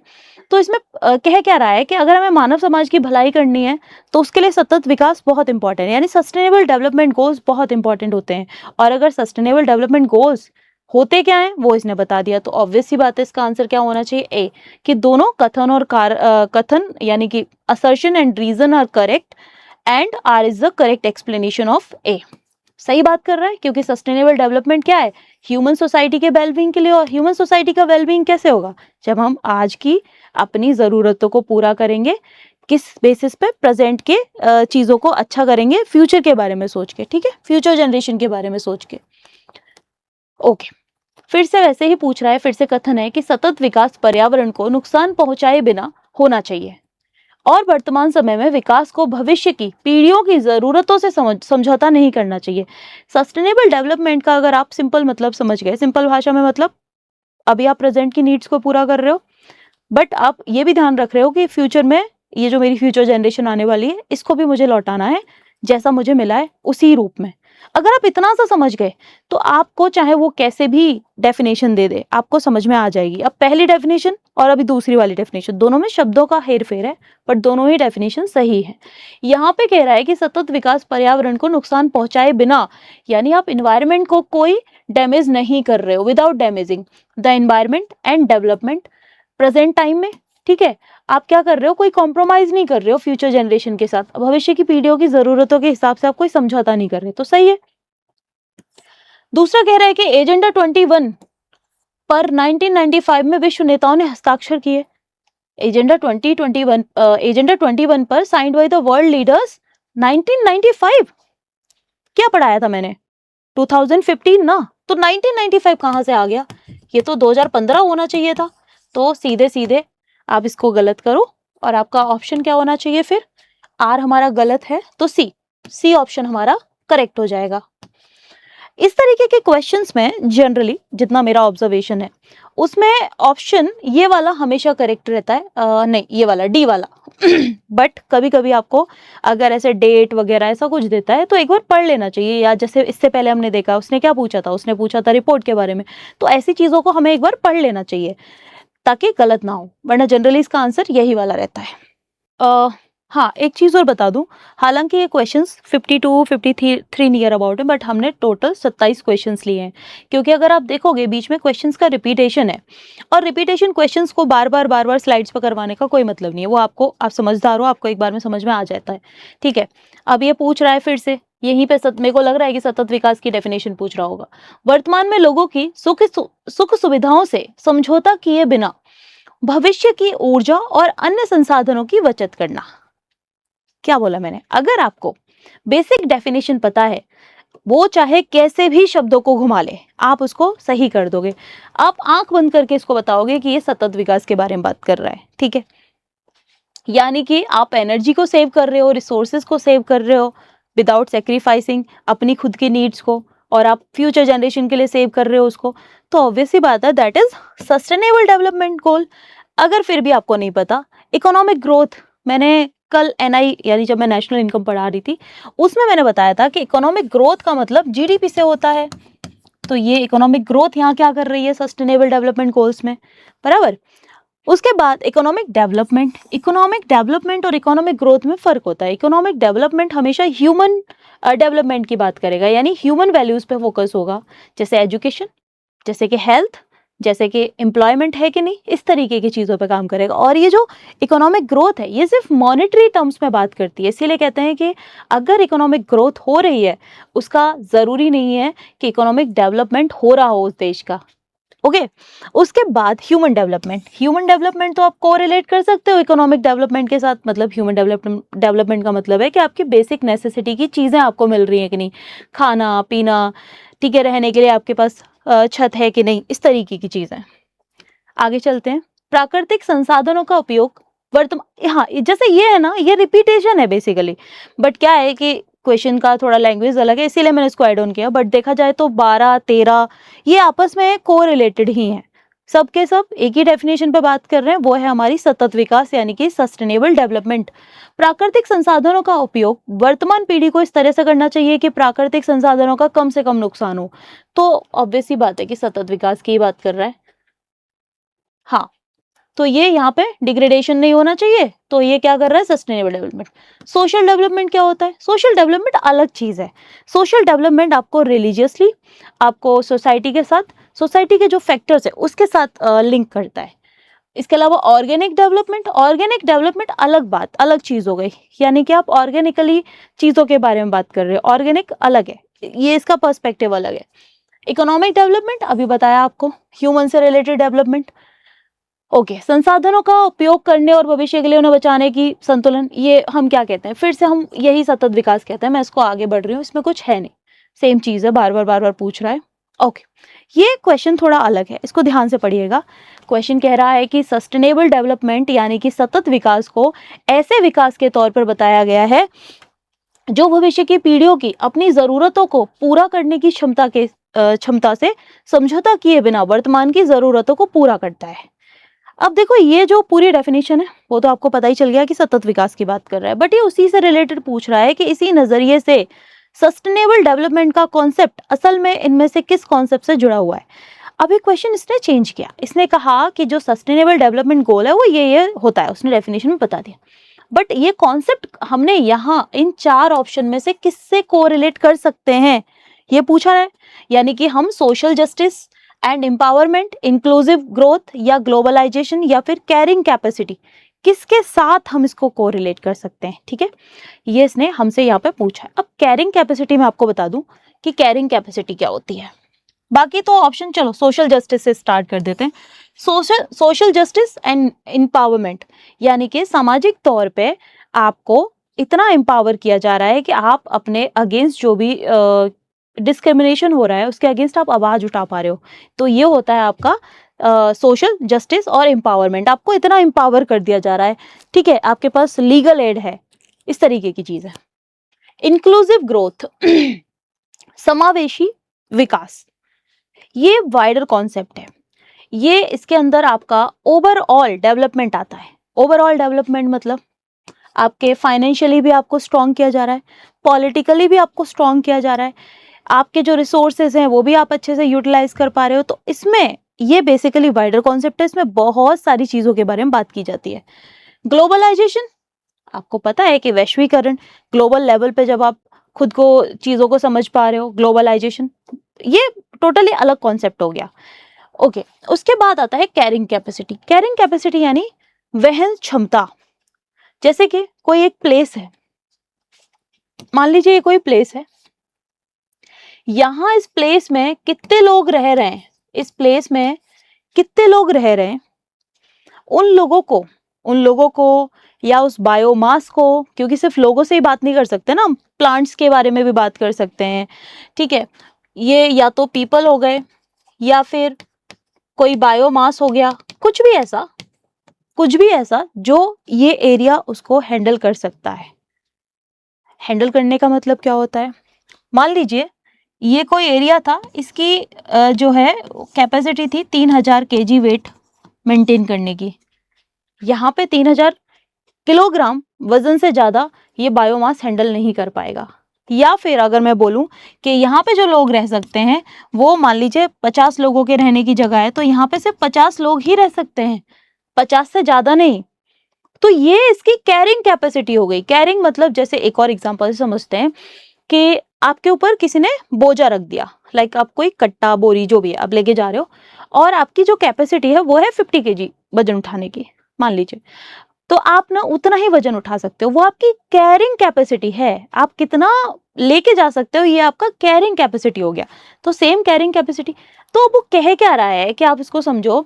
तो इसमें कह क्या रहा है कि अगर हमें मानव समाज की भलाई करनी है तो उसके लिए सतत विकास बहुत इंपॉर्टेंट है, यानी सस्टेनेबल डेवलपमेंट गोल्स बहुत इंपॉर्टेंट होते हैं। और अगर सस्टेनेबल डेवलपमेंट गोल्स होते क्या हैं वो इसने बता दिया, तो ऑब्वियस सी बात है इसका आंसर क्या होना चाहिए? ए, कि दोनों कथन और कथन यानी कि assertion and reason are correct and R is the correct explanation of A. सही बात कर रहा है, क्योंकि सस्टेनेबल डेवलपमेंट क्या है? ह्यूमन सोसाइटी के वेलबींग के लिए। और ह्यूमन सोसाइटी का वेलबींग कैसे होगा? जब हम आज की अपनी ज़रूरतों को पूरा करेंगे, किस बेसिस पे? प्रेजेंट के चीज़ों को अच्छा करेंगे, फ्यूचर के बारे में सोच के, ठीक है, फ्यूचर जनरेशन के बारे में सोच के। ओके, फिर से वैसे ही पूछ रहा है, फिर से कथन है कि सतत विकास पर्यावरण को नुकसान पहुंचाए बिना होना चाहिए और वर्तमान समय में विकास को भविष्य की पीढ़ियों की जरूरतों से समझौता नहीं करना चाहिए। सस्टेनेबल डेवलपमेंट का अगर आप सिंपल मतलब समझ गए, सिंपल भाषा में मतलब अभी आप प्रेजेंट की नीड्स को पूरा कर रहे हो, बट आप ये भी ध्यान रख रहे हो कि फ्यूचर में ये जो मेरी फ्यूचर जनरेशन आने वाली है इसको भी मुझे लौटाना है, जैसा मुझे मिला है उसी रूप में। अगर आप इतना सा समझ गए तो आपको चाहे वो कैसे भी डेफिनेशन दे दे आपको समझ में आ जाएगी। अब पहली डेफिनेशन और अभी दूसरी वाली डेफिनेशन, दोनों में शब्दों का हेरफेर है, बट दोनों ही डेफिनेशन सही है। यहाँ पे कह रहा है कि सतत विकास पर्यावरण को नुकसान पहुंचाए बिना, यानी आप इन्वायरमेंट को कोई डैमेज नहीं कर रहे हो, without damaging the environment and development present time में, ठीक है। आप क्या कर रहे हो? कोई कॉम्प्रोमाइज नहीं कर रहे हो फ्यूचर जनरेशन के साथ, भविष्य की पीढ़ियों की जरूरतों के हिसाब से आप कोई समझौता नहीं कर रहे, तो सही है। दूसरा कह रहा है कि एजेंडा 21 पर 1995 में विश्व नेताओं ने हस्ताक्षर किए। एजेंडा 21 पर signed by the world leaders 1995। क्या पढ़ाया था मैंने? 2015 ना, तो 1995 कहां से आ गया? ये तो 2015 होना चाहिए था। तो सीधे सीधे आप इसको गलत करो और आपका ऑप्शन क्या होना चाहिए फिर? आर हमारा गलत है तो सी ऑप्शन हमारा करेक्ट हो जाएगा। इस तरीके के क्वेश्चंस में जनरली जितना मेरा ऑब्जर्वेशन है उसमें ऑप्शन ये वाला हमेशा करेक्ट रहता है, नहीं ये वाला डी वाला बट कभी कभी आपको अगर ऐसे डेट वगैरह ऐसा कुछ देता है तो एक बार पढ़ लेना चाहिए, या जैसे इससे पहले हमने देखा उसने क्या पूछा था, उसने पूछा था रिपोर्ट के बारे में, तो ऐसी चीज़ों को हमें एक बार पढ़ लेना चाहिए ताकि गलत ना हो, वरना जनरली इसका आंसर यही वाला रहता है। हाँ, एक चीज़ और बता दूँ, हालाँकि ये क्वेश्चंस 52, 53 नियर अबाउट है, बट हमने टोटल 27 क्वेश्चंस लिए हैं। क्योंकि अगर आप देखोगे बीच में क्वेश्चंस का रिपीटेशन है, और रिपीटेशन क्वेश्चंस को बार-बार स्लाइड्स पे करवाने का कोई मतलब नहीं है। वो आपको, आप समझदार हो, आपको एक बार में समझ में आ जाता है। ठीक है? अब ये पूछ रहा है फिर से, यहीं पे मेरे को लग रहा है कि सतत विकास की डेफिनेशन पूछ रहा होगा। वर्तमान में लोगों की सुख सुविधाओं से समझौता किए बिना भविष्य की ऊर्जा और अन्य संसाधनों की बचत करना। क्या बोला मैंने? अगर आपको बेसिक डेफिनेशन पता है, वो चाहे कैसे भी शब्दों को घुमा ले, आप उसको सही कर दोगे। आप आंख बंद करके इसको बताओगे कि ये सतत विकास के बारे में बात कर रहा है। ठीक है? यानी कि आप एनर्जी को सेव कर रहे हो, रिसोर्सेज को सेव कर रहे हो विदाउट सेक्रीफाइसिंग अपनी खुद की नीड्स को, और आप फ्यूचर जनरेशन के लिए सेव कर रहे हो उसको, तो ऑब्वियस सी बात है दैट इज सस्टेनेबल डेवलपमेंट गोल। अगर फिर भी आपको नहीं पता, इकोनॉमिक ग्रोथ, मैंने कल एनआई यानी जब मैं नेशनल इनकम पढ़ा रही थी, उसमें मैंने बताया था कि इकोनॉमिक ग्रोथ का मतलब जीडीपी से होता है। तो ये इकोनॉमिक ग्रोथ यहाँ क्या कर रही है सस्टेनेबल डेवलपमेंट गोल्स में, बराबर। उसके बाद इकोनॉमिक डेवलपमेंट और इकोनॉमिक ग्रोथ में फर्क होता है। इकोनॉमिक डेवलपमेंट हमेशा ह्यूमन डेवलपमेंट की बात करेगा, यानी ह्यूमन वैल्यूज पे फोकस होगा, जैसे एजुकेशन, जैसे कि हेल्थ, जैसे कि एम्प्लॉयमेंट है कि नहीं, इस तरीके की चीज़ों पे काम करेगा। और ये जो इकोनॉमिक ग्रोथ है, ये सिर्फ मॉनेटरी टर्म्स में बात करती है। इसीलिए कहते हैं कि अगर इकोनॉमिक ग्रोथ हो रही है, उसका ज़रूरी नहीं है कि इकोनॉमिक डेवलपमेंट हो रहा हो उस देश का। ओके उसके बाद ह्यूमन डेवलपमेंट तो आप कोरिलेट कर सकते हो इकोनॉमिक डेवलपमेंट के साथ। मतलब ह्यूमन डेवलपमेंट का मतलब है कि आपकी बेसिक नेसेसिटी की चीज़ें आपको मिल रही हैं कि नहीं, खाना पीना, ठीक है, रहने के लिए आपके पास छत है कि नहीं, इस तरीके की चीज़ें। आगे चलते हैं। प्राकृतिक संसाधनों का उपयोग वर्तमान, हाँ जैसे ये है ना, ये रिपीटेशन है बेसिकली, बट क्या है कि क्वेश्चन का थोड़ा लैंग्वेज अलग है, इसीलिए मैंने इसको ऐड ऑन किया। बट देखा जाए तो 12, 13 ये आपस में को रिलेटेड ही हैं। सब के सब एक ही डेफिनेशन पे बात कर रहे हैं, वो है हमारी सतत विकास यानी कि सस्टेनेबल डेवलपमेंट। प्राकृतिक संसाधनों का उपयोग वर्तमान पीढ़ी को इस तरह से करना चाहिए कि प्राकृतिक संसाधनों का कम से कम नुकसान हो। तो ऑब्वियस ही बात है कि सतत विकास की बात कर रहा है। हाँ, तो ये यहाँ पे डिग्रेडेशन नहीं होना चाहिए, तो ये क्या कर रहा है सस्टेनेबल डेवलपमेंट। सोशल डेवलपमेंट क्या होता है? सोशल डेवलपमेंट अलग चीज़ है। सोशल डेवलपमेंट आपको रिलीजियसली, आपको सोसाइटी के साथ, सोसाइटी के जो फैक्टर्स है उसके साथ लिंक करता है। इसके अलावा ऑर्गेनिक डेवलपमेंट अलग बात, अलग चीज़ हो गई, यानी कि आप ऑर्गेनिकली चीज़ों के बारे में बात कर रहे हो, ऑर्गेनिक अलग है, ये इसका पर्सपेक्टिव अलग है। इकोनॉमिक डेवलपमेंट अभी बताया आपको, ह्यूमन से रिलेटेड डेवलपमेंट। ओके संसाधनों का उपयोग करने और भविष्य के लिए उन्हें बचाने की संतुलन, ये हम क्या कहते हैं? फिर से हम यही सतत विकास कहते हैं। मैं इसको आगे बढ़ रही हूँ, इसमें कुछ है नहीं, सेम चीज़ है, बार बार पूछ रहा है। ओके ये क्वेश्चन थोड़ा अलग है, इसको ध्यान से पढ़िएगा। क्वेश्चन कह रहा है कि सस्टेनेबल डेवलपमेंट यानी कि सतत विकास को ऐसे विकास के तौर पर बताया गया है जो भविष्य की पीढ़ियों की अपनी जरूरतों को पूरा करने की क्षमता से समझौता किए बिना वर्तमान की जरूरतों को पूरा करता है। अब देखो ये जो पूरी डेफिनेशन है वो तो आपको पता ही चल गया कि सतत विकास की बात कर रहा है, बट ये उसी से रिलेटेड पूछ रहा है कि इसी नजरिए से सस्टेनेबल डेवलपमेंट का कॉन्सेप्ट असल में इनमें से किस कॉन्सेप्ट से जुड़ा हुआ है। अब ये क्वेश्चन इसने चेंज किया, इसने कहा कि जो सस्टेनेबल डेवलपमेंट गोल है वो ये होता है, उसने डेफिनेशन में बता दिया। बट ये कॉन्सेप्ट हमने यहाँ इन 4 ऑप्शन में से किससे कोरिलेट कर सकते हैं, ये पूछा है। यानी कि हम social justice and empowerment, inclusive growth या ग्लोबलाइजेशन या फिर कैरिंग कैपेसिटी, किसके साथ हम इसको कोरिलेट कर सकते हैं। ठीक है, ये इसने हमसे यहाँ पे पूछा है। अब कैरिंग कैपेसिटी में आपको बता दूं कि कैरिंग कैपेसिटी क्या होती है। बाकी तो ऑप्शन चलो सोशल जस्टिस से स्टार्ट कर देते हैं। सोशल जस्टिस एंड एम्पावरमेंट यानी कि सामाजिक तौर पे आपको इतना एम्पावर किया जा रहा है कि आप अपने अगेंस्ट जो भी डिस्क्रिमिनेशन हो रहा है उसके अगेंस्ट आप आवाज उठा पा रहे हो, तो ये होता है आपका सोशल जस्टिस और एम्पावरमेंट। आपको इतना एम्पावर कर दिया जा रहा है, ठीक है, आपके पास लीगल एड है, इस तरीके की चीज है। इंक्लूसिव ग्रोथ समावेशी विकास, ये वाइडर कॉन्सेप्ट है। ये इसके अंदर आपका ओवरऑल डेवलपमेंट आता है। ओवरऑल डेवलपमेंट मतलब आपके फाइनेंशियली भी आपको स्ट्रॉन्ग किया जा रहा है, पॉलिटिकली भी आपको स्ट्रॉन्ग किया जा रहा है, आपके जो रिसोर्सेज हैं वो भी आप अच्छे से यूटिलाइज कर पा रहे हो। तो इसमें ये बेसिकली वाइडर कॉन्सेप्ट है, इसमें बहुत सारी चीज़ों के बारे में बात की जाती है। ग्लोबलाइजेशन आपको पता है कि वैश्वीकरण, ग्लोबल लेवल पे जब आप खुद को चीज़ों को समझ पा रहे हो, ग्लोबलाइजेशन, ये टोटली अलग कॉन्सेप्ट हो गया। ओके, उसके बाद आता है कैरिंग कैपेसिटी। कैरिंग कैपेसिटी यानी वहन क्षमता। जैसे कि कोई एक प्लेस है, मान लीजिए ये कोई प्लेस है, यहाँ इस प्लेस में कितने लोग रह रहे हैं, इस प्लेस में कितने लोग रह रहे हैं, उन लोगों को या उस बायोमास को, क्योंकि सिर्फ लोगों से ही बात नहीं कर सकते ना, प्लांट्स के बारे में भी बात कर सकते हैं, ठीक है। ये या तो पीपल हो गए या फिर कोई बायोमास हो गया, कुछ भी ऐसा जो ये एरिया उसको हैंडल कर सकता है। हैंडल करने का मतलब क्या होता है, मान लीजिए ये कोई एरिया था, इसकी जो है कैपेसिटी थी 3000 केजी वेट मेंटेन करने की। यहाँ पे 3000 किलोग्राम वजन से ज़्यादा ये बायोमास हैंडल नहीं कर पाएगा। या फिर अगर मैं बोलूं कि यहाँ पे जो लोग रह सकते हैं वो मान लीजिए 50 लोगों के रहने की जगह है, तो यहाँ पे सिर्फ 50 लोग ही रह सकते हैं, 50 से ज़्यादा नहीं। तो ये इसकी कैरिंग कैपेसिटी हो गई। कैरिंग मतलब, जैसे एक और एग्जांपल समझते हैं कि आपके ऊपर किसी ने बोझा रख दिया, लाइक आप कोई कट्टा बोरी जो भी है आप लेके जा रहे हो, और आपकी जो कैपेसिटी है वो है 50 केजी वजन उठाने की, मान लीजिए, तो आप ना उतना ही वजन उठा सकते हो, वो आपकी कैरिंग कैपेसिटी है। आप कितना लेके जा सकते हो, ये आपका कैरिंग कैपेसिटी हो गया। तो सेम कैरिंग कैपेसिटी। तो अब वो कह क्या रहा है कि आप इसको समझो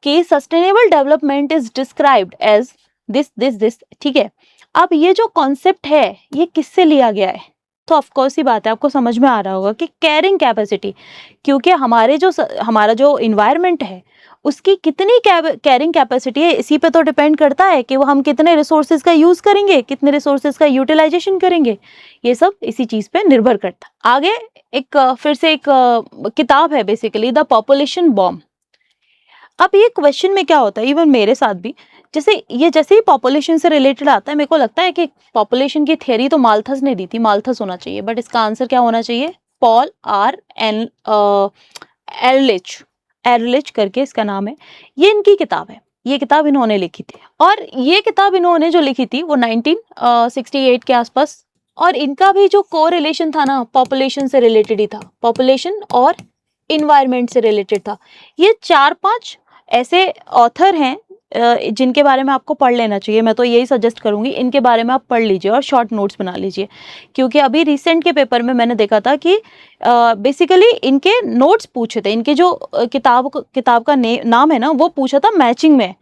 कि sustainable development is described as this, ठीक है। अब ये जो कॉन्सेप्ट है ये किससे लिया गया है, तो ऑफकोर्स ही बात है, आपको समझ में आ रहा होगा कि कैरिंग कैपेसिटी, क्योंकि हमारा जो इन्वायरमेंट है उसकी कितनी कैरिंग कैपेसिटी है, इसी पे तो डिपेंड करता है कि वो हम कितने रिसोर्सेज का यूज करेंगे, कितने रिसोर्सेज का यूटिलाइजेशन करेंगे, ये सब इसी चीज पे निर्भर करता है। आगे फिर से एक किताब है बेसिकली, द पॉपुलेशन बॉम्ब। अब ये क्वेश्चन में क्या होता है, इवन मेरे साथ भी, जैसे ही पॉपुलेशन से रिलेटेड आता है, मेरे को लगता है कि पॉपुलेशन की थ्योरी तो माल्थस ने दी थी, माल्थस होना चाहिए, बट इसका आंसर क्या होना चाहिए, Paul R and Ehrlich, Ehrlich करके इसका नाम है। ये इनकी किताब है, ये किताब इन्होंने लिखी थी, और ये किताब इन्होंने जो लिखी थी वो 1968 के आसपास, और इनका भी जो कोरिलेशन था ना पॉपुलेशन से रिलेटेड ही था, पॉपुलेशन और इन्वायरमेंट से रिलेटेड था। ये 4-5 ऐसे ऑथर हैं जिनके बारे में आपको पढ़ लेना चाहिए। मैं तो यही सजेस्ट करूंगी, इनके बारे में आप पढ़ लीजिए और शॉर्ट नोट्स बना लीजिए, क्योंकि अभी रिसेंट के पेपर में मैंने देखा था कि बेसिकली इनके नोट्स पूछे थे, इनके जो किताब का नाम है ना वो पूछा था मैचिंग में,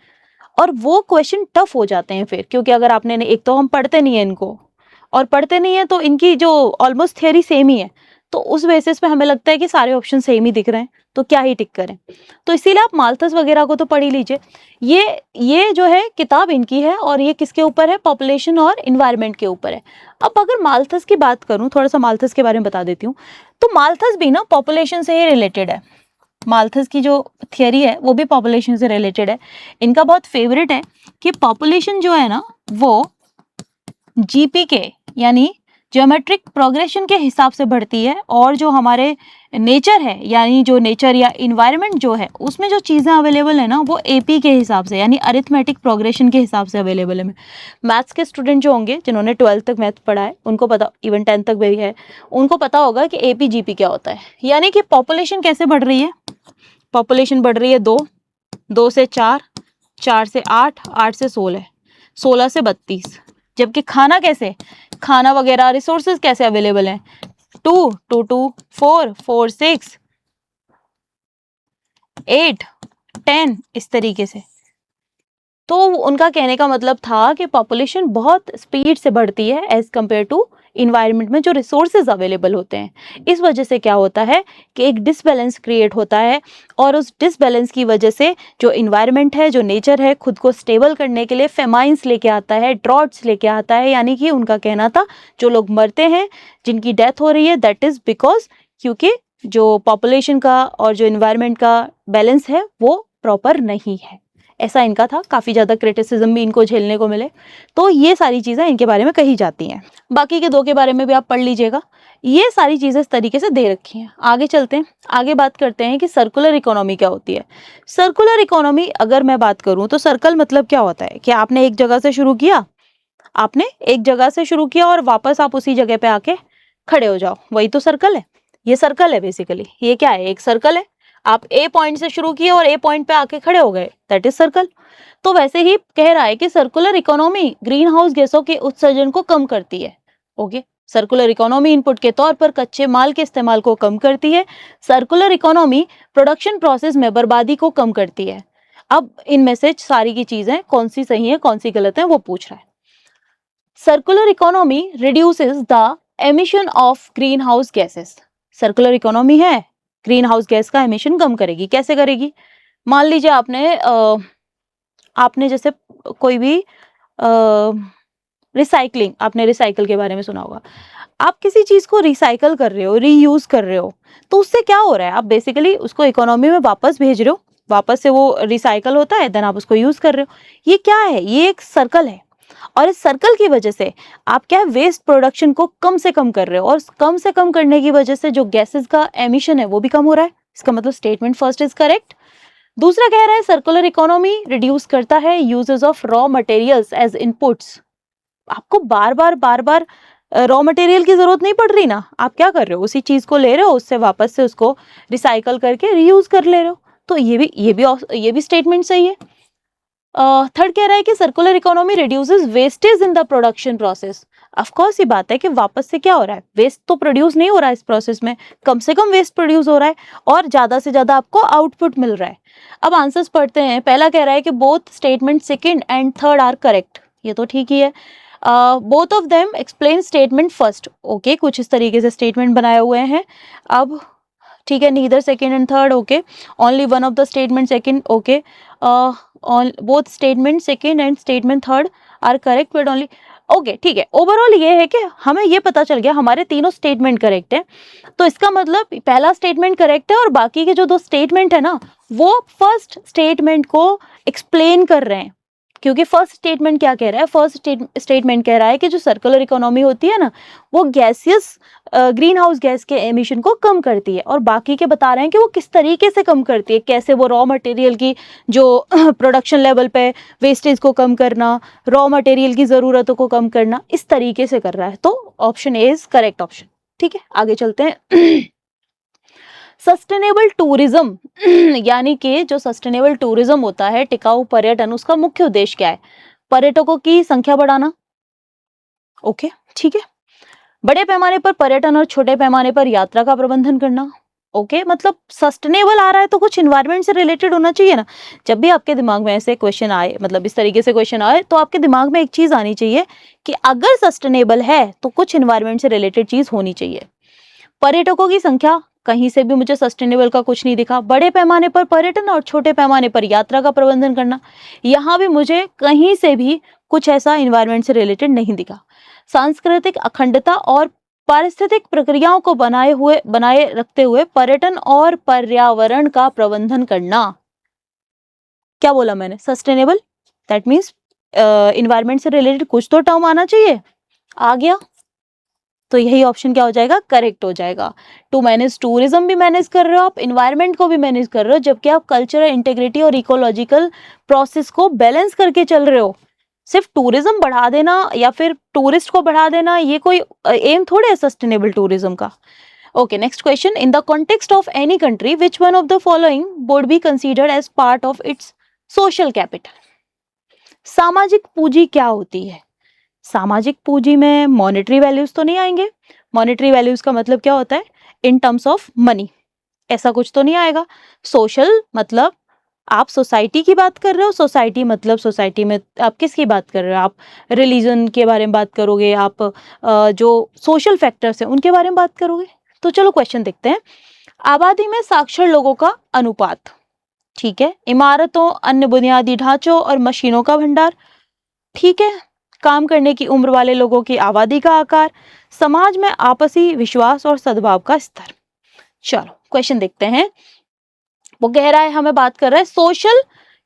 और वो क्वेश्चन टफ हो जाते हैं फिर, क्योंकि अगर आपने, एक तो हम पढ़ते नहीं है इनको, और पढ़ते नहीं है तो इनकी जो ऑलमोस्ट थियरी सेम ही है, तो उस बेसिस पे हमें लगता है कि सारे ऑप्शन सेम ही दिख रहे हैं, तो क्या ही टिक करें। तो इसीलिए आप माल्थस वगैरह को तो पढ़ ही लीजिए। ये जो है किताब इनकी है, और ये किसके ऊपर है, पॉपुलेशन और इन्वायरमेंट के ऊपर है। अब अगर माल्थस की बात करूं, थोड़ा सा माल्थस के बारे में बता देती हूँ, तो माल्थस भी ना पॉपुलेशन से ही रिलेटेड है। माल्थस की जो थियरी है वो भी पॉपुलेशन से रिलेटेड है। इनका बहुत फेवरेट है कि पॉपुलेशन जो है ना वो जीपी के यानी ज्योमेट्रिक प्रोग्रेशन के हिसाब से बढ़ती है, और जो हमारे नेचर है, यानी जो नेचर या इन्वायरमेंट जो है उसमें जो चीज़ें अवेलेबल है ना वो एपी के हिसाब से, यानी अरिथमेटिक प्रोग्रेशन के हिसाब से अवेलेबल है। मैथ्स के स्टूडेंट जो होंगे जिन्होंने 12th तक मैथ पढ़ा है उनको पता, इवन 10th तक भी है, उनको पता होगा कि एपी जीपी क्या होता है। यानी कि पॉपुलेशन कैसे बढ़ रही है, पॉपुलेशन बढ़ रही है 2 से 4, 4 से 8, 8 से 16, 16 से 32, जबकि खाना वगैरह रिसोर्सेज कैसे अवेलेबल हैं, 2, 2, 2, 4, 4, 6, 8, 10, इस तरीके से। तो उनका कहने का मतलब था कि पॉपुलेशन बहुत स्पीड से बढ़ती है एज कंपेयर टू इन्वायरमेंट में जो रिसोर्सेज अवेलेबल होते हैं। इस वजह से क्या होता है कि एक डिसबैलेंस क्रिएट होता है, और उस डिसबैलेंस की वजह से जो इन्वायरमेंट है, जो नेचर है, खुद को स्टेबल करने के लिए फेमाइंस लेके आता है, ड्रॉट्स लेके आता है। यानी कि उनका कहना था जो लोग मरते हैं, जिनकी डेथ हो रही है, दैट इज बिकॉज क्योंकि जो पॉपुलेशन का और जो इन्वायरमेंट का बैलेंस है वो प्रॉपर नहीं है। ऐसा इनका था, काफ़ी ज़्यादा क्रिटिसिज्म भी इनको झेलने को मिले। तो ये सारी चीज़ें इनके बारे में कही जाती हैं। बाकी के 2 के बारे में भी आप पढ़ लीजिएगा। ये सारी चीज़ें इस तरीके से दे रखी हैं। आगे चलते हैं, आगे बात करते हैं कि सर्कुलर इकोनॉमी क्या होती है। सर्कुलर इकोनॉमी अगर मैं बात करूँ तो सर्कल मतलब क्या होता है कि आपने एक जगह से शुरू किया, आपने एक जगह से शुरू किया और वापस आप उसी जगह पे आके खड़े हो जाओ, वही तो सर्कल है। ये सर्कल है बेसिकली। ये क्या है? एक सर्कल है। आप ए पॉइंट से शुरू किए और ए पॉइंट पे आके खड़े हो गए, दैट इज सर्कल। तो वैसे ही कह रहा है कि सर्कुलर इकोनॉमी ग्रीन हाउस गैसों के उत्सर्जन को कम करती है। ओके, सर्कुलर इकोनॉमी इनपुट के तौर पर कच्चे माल के इस्तेमाल को कम करती है। सर्कुलर इकोनॉमी प्रोडक्शन प्रोसेस में बर्बादी को कम करती है। अब इनमें से सारी की चीजें कौन सी सही है कौन सी गलत है वो पूछ रहा है। Circular economy reduces the emission of green house gases. Circular economy है, ग्रीन हाउस गैस का एमिशन कम करेगी। कैसे करेगी? मान लीजिए आपने जैसे कोई भी रिसाइकलिंग, आपने रिसाइकल के बारे में सुना होगा। आप किसी चीज को रिसाइकल कर रहे हो, रीयूज कर रहे हो, तो उससे क्या हो रहा है? आप बेसिकली उसको इकोनॉमी में वापस भेज रहे हो, वापस से वो रिसाइकल होता है, देन आप उसको यूज कर रहे हो। ये क्या है? ये एक सर्कल है। और इस सर्कल की वजह से आप क्या है, वेस्ट प्रोडक्शन को कम से कम कर रहे हो, और कम से कम करने की वजह से जो गैसेस का एमिशन है वो भी कम हो रहा है। इसका मतलब स्टेटमेंट फर्स्ट इज करेक्ट। दूसरा कह रहा है सर्कुलर इकोनॉमी रिड्यूस करता है uses of raw materials as inputs. आपको बार बार रॉ मटेरियल की जरूरत नहीं पड़ रही ना, आप क्या कर रहे हो? उसी चीज को ले रहे हो, उससे वापस से उसको रिसाइकल करके रीयूज कर ले रहे हो। तो ये भी स्टेटमेंट सही है। थर्ड कह रहा है कि circular economy reduces wastage in the production process. Of course ये बात है कि वापस से क्या हो रहा है? वेस्ट तो प्रोड्यूस नहीं हो रहा है इस प्रोसेस में, कम से कम वेस्ट प्रोड्यूस हो रहा है और ज्यादा से ज्यादा आपको आउटपुट मिल रहा है। अब आंसर्स पढ़ते हैं। पहला कह रहा है कि both statement second and third are correct. ये तो ठीक ही है। Both of them explain statement first. Okay, कुछ इस तरीके से स्टेटमेंट बनाए हुए हैं। अब ठीक है, neither second and third, okay, only one of the statement second, okay, both statement second and statement third are correct but only, okay, ठीक है। ओवरऑल ये है कि हमें ये पता चल गया हमारे तीनों स्टेटमेंट करेक्ट है। तो इसका मतलब पहला स्टेटमेंट करेक्ट है और बाकी के जो दो स्टेटमेंट है ना, वो फर्स्ट स्टेटमेंट को एक्सप्लेन कर रहे हैं। क्योंकि फर्स्ट स्टेटमेंट क्या कह रहा है? फर्स्ट स्टेटमेंट कह रहा है कि जो सर्कुलर इकोनॉमी होती है ना, वो गैसियस ग्रीन हाउस गैस के एमिशन को कम करती है, और बाकी के बता रहे हैं कि वो किस तरीके से कम करती है, कैसे वो रॉ मटेरियल की जो प्रोडक्शन लेवल पे वेस्टेज को कम करना, रॉ मटेरियल की ज़रूरतों को कम करना, इस तरीके से कर रहा है। तो option A is correct option. ठीक है, आगे चलते हैं। सस्टेनेबल टूरिज्म यानी कि जो सस्टेनेबल टूरिज्म होता है, टिकाऊ पर्यटन, उसका मुख्य उद्देश्य क्या है? पर्यटकों की संख्या बढ़ाना। ओके, ठीक है। बड़े पैमाने पर पर्यटन और छोटे पैमाने पर यात्रा का प्रबंधन करना। ओके, मतलब सस्टेनेबल आ रहा है तो कुछ इन्वायरमेंट से रिलेटेड होना चाहिए ना। जब भी आपके दिमाग में ऐसे क्वेश्चन आए, मतलब इस तरीके से क्वेश्चन आए, तो आपके दिमाग में एक चीज आनी चाहिए कि अगर सस्टेनेबल है तो कुछ इन्वायरमेंट से रिलेटेड चीज होनी चाहिए। पर्यटकों की संख्या, कहीं से भी मुझे सस्टेनेबल का कुछ नहीं दिखा। बड़े पैमाने पर पर्यटन और छोटे पैमाने पर यात्रा का प्रबंधन करना, यहाँ भी मुझे कहीं से भी कुछ ऐसा इन्वायरमेंट से रिलेटेड नहीं दिखा। सांस्कृतिक अखंडता और पारिस्थितिक प्रक्रियाओं को बनाए रखते हुए पर्यटन और पर्यावरण का प्रबंधन करना। क्या बोला मैंने? सस्टेनेबल, दैट मीन्स इन्वायरमेंट से रिलेटेड कुछ तो टर्म आना चाहिए। आ गया, तो यही ऑप्शन क्या हो जाएगा? करेक्ट हो जाएगा। टू मैनेज टूरिज्म भी मैनेज कर रहे हो आप, इन्वायरमेंट को भी मैनेज कर रहे हो, जबकि आप कल्चरल इंटीग्रिटी और इकोलॉजिकल प्रोसेस को बैलेंस करके चल रहे हो। सिर्फ टूरिज्म बढ़ा देना या फिर टूरिस्ट को बढ़ा देना, ये कोई एम थोड़े है सस्टेनेबल टूरिज्म का। Okay, next question. In the context of any country which one of the following would be considered as part of its social capital? सामाजिक पूंजी क्या होती है? सामाजिक पूंजी में मॉनेटरी वैल्यूज तो नहीं आएंगे। मॉनेटरी वैल्यूज का मतलब क्या होता है? इन टर्म्स ऑफ मनी, ऐसा कुछ तो नहीं आएगा। सोशल मतलब आप सोसाइटी की बात कर रहे हो, सोसाइटी मतलब सोसाइटी में आप किसकी बात कर रहे हो? आप रिलीजन के बारे में बात करोगे, आप जो सोशल फैक्टर्स हैं उनके बारे में बात करोगे। तो चलो क्वेश्चन देखते हैं। आबादी में साक्षर लोगों का अनुपात, ठीक है। इमारतों, अन्य बुनियादी ढांचों और मशीनों का भंडार, ठीक है। काम करने की उम्र वाले लोगों की आबादी का आकार, समाज में आपसी विश्वास और सद्भाव का स्तर। चलो क्वेश्चन देखते हैं। वो कह रहा है, हमें बात कर रहा है सोशल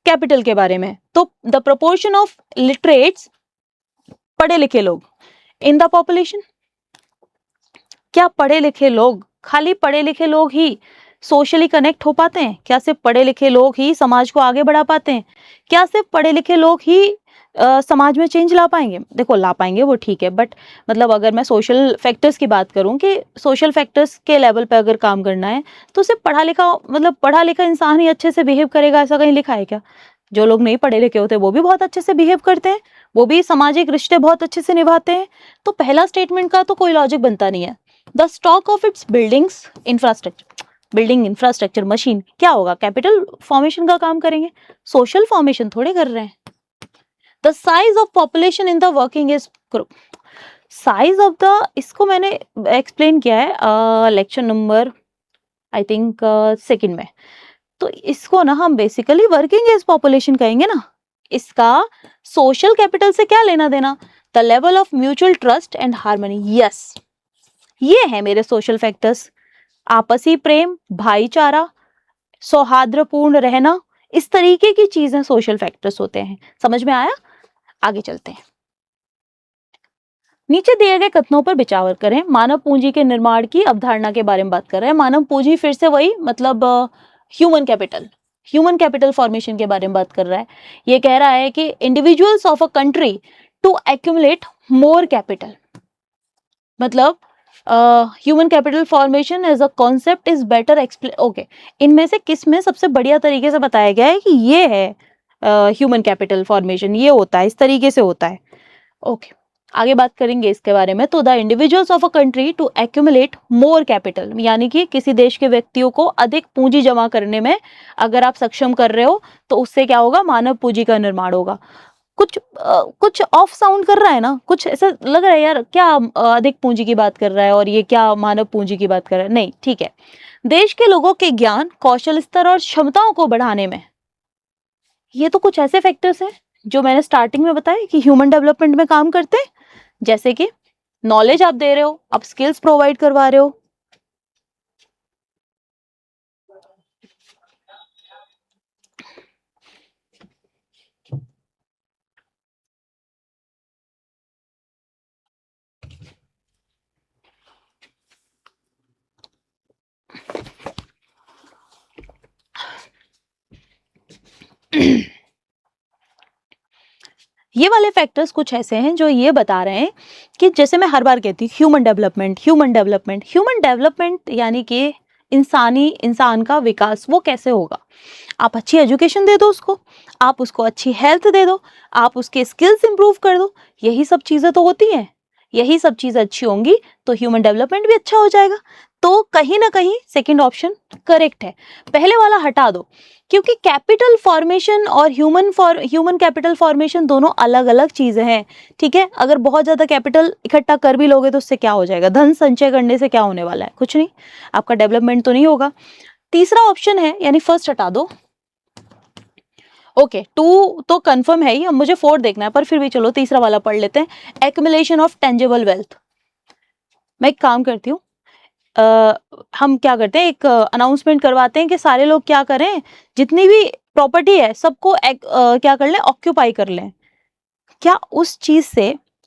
कैपिटल के बारे में। तो द प्रोपोर्शन ऑफ लिटरेट्स, पढ़े लिखे लोग, इन द पॉपुलेशन। क्या पढ़े लिखे लोग, खाली पढ़े लिखे लोग ही सोशली कनेक्ट हो पाते हैं? क्या सिर्फ पढ़े लिखे लोग ही समाज को आगे बढ़ा पाते हैं? क्या सिर्फ पढ़े लिखे लोग ही समाज में चेंज ला पाएंगे? देखो ला पाएंगे वो ठीक है, बट मतलब अगर मैं सोशल फैक्टर्स की बात करूं कि सोशल फैक्टर्स के लेवल पे अगर काम करना है तो सिर्फ पढ़ा लिखा इंसान ही अच्छे से बिहेव करेगा, ऐसा कहीं लिखा है क्या? जो लोग नहीं पढ़े लिखे होते वो भी बहुत अच्छे से बिहेव करते हैं, वो भी सामाजिक रिश्ते बहुत अच्छे से निभाते हैं। तो पहला स्टेटमेंट का तो कोई लॉजिक बनता नहीं है। The stock of its building infrastructure machine क्या होगा? कैपिटल फॉर्मेशन का काम करेंगे, सोशल फॉर्मेशन थोड़े कर रहे हैं। The size of population in the working age group, size of the, इसको मैंने एक्सप्लेन किया है lecture number I think second में। तो इसको ना हम बेसिकली वर्किंग एज पॉपुलेशन कहेंगे ना। इसका सोशल कैपिटल से क्या लेना देना? The level of mutual trust and harmony. Yes, ये है मेरे सोशल फैक्टर्स। आपसी प्रेम, भाईचारा, सौहार्दपूर्ण रहना, इस तरीके की चीजें सोशल फैक्टर्स होते हैं। समझ में आया? आगे चलते हैं। नीचे दिए गए कथनों पर विचार करें। मानव पूंजी के निर्माण की अवधारणा के बारे में बात कर रहे हैं। मानव पूंजी फिर से वही, मतलब ह्यूमन कैपिटल फॉर्मेशन के बारे में बात कर रहा है। ये कह रहा है कि individuals of a country to accumulate more capital, मतलब human capital formation as a concept is better explain. Okay, इनमें से किस में सबसे बढ़िया तरीके से बताया गया है कि ये है ह्यूमन कैपिटल फॉर्मेशन, ये होता है, इस तरीके से होता है। ओके, आगे बात करेंगे इसके बारे में। तो the individuals of a country to accumulate more capital, यानी कि किसी देश के व्यक्तियों को अधिक पूंजी जमा करने में अगर आप सक्षम कर रहे हो तो उससे क्या होगा? मानव पूंजी का निर्माण होगा। कुछ ऑफ साउंड कर रहा है ना, कुछ ऐसा लग रहा है यार क्या अधिक पूंजी की बात कर रहा है और ये क्या मानव पूंजी की बात कर रहा है? नहीं, ठीक है। देश के लोगों के ज्ञान, कौशल स्तर और क्षमताओं को बढ़ाने में, ये तो कुछ ऐसे फैक्टर्स हैं जो मैंने स्टार्टिंग में बताया कि ह्यूमन डेवलपमेंट में काम करते हैं। जैसे कि नॉलेज आप दे रहे हो, आप स्किल्स प्रोवाइड करवा रहे हो, ये वाले फैक्टर्स कुछ ऐसे हैं जो ये बता रहे हैं कि जैसे मैं हर बार कहती हूँ ह्यूमन डेवलपमेंट यानी कि इंसान का विकास वो कैसे होगा? आप अच्छी एजुकेशन दे दो उसको, आप उसको अच्छी हेल्थ दे दो, आप उसके स्किल्स इंप्रूव कर दो, यही सब चीजें तो होती हैं। यही सब चीजें अच्छी होंगी तो ह्यूमन डेवलपमेंट भी अच्छा हो जाएगा। तो कहीं ना कहीं सेकंड ऑप्शन करेक्ट है, पहले वाला हटा दो, क्योंकि कैपिटल फॉर्मेशन और ह्यूमन कैपिटल फॉर्मेशन दोनों अलग अलग चीजें हैं। ठीक है, अगर बहुत ज्यादा कैपिटल इकट्ठा कर भी लोगे तो उससे क्या हो जाएगा? धन संचय करने से क्या होने वाला है? कुछ नहीं, आपका डेवलपमेंट तो नहीं होगा। तीसरा ऑप्शन है, यानी फर्स्ट हटा दो। ओके, टू तो कंफर्म है ही, अब मुझे फोर देखना है, पर फिर भी चलो तीसरा वाला पढ़ लेते हैं। Accumulation of tangible wealth. मैं एक काम करती हूँ, हम क्या करते हैं, एक अनाउंसमेंट करवाते हैं कि सारे लोग क्या करें, जितनी भी प्रॉपर्टी है सबको क्या कर लें, ऑक्यूपाई कर लें। क्या उस चीज से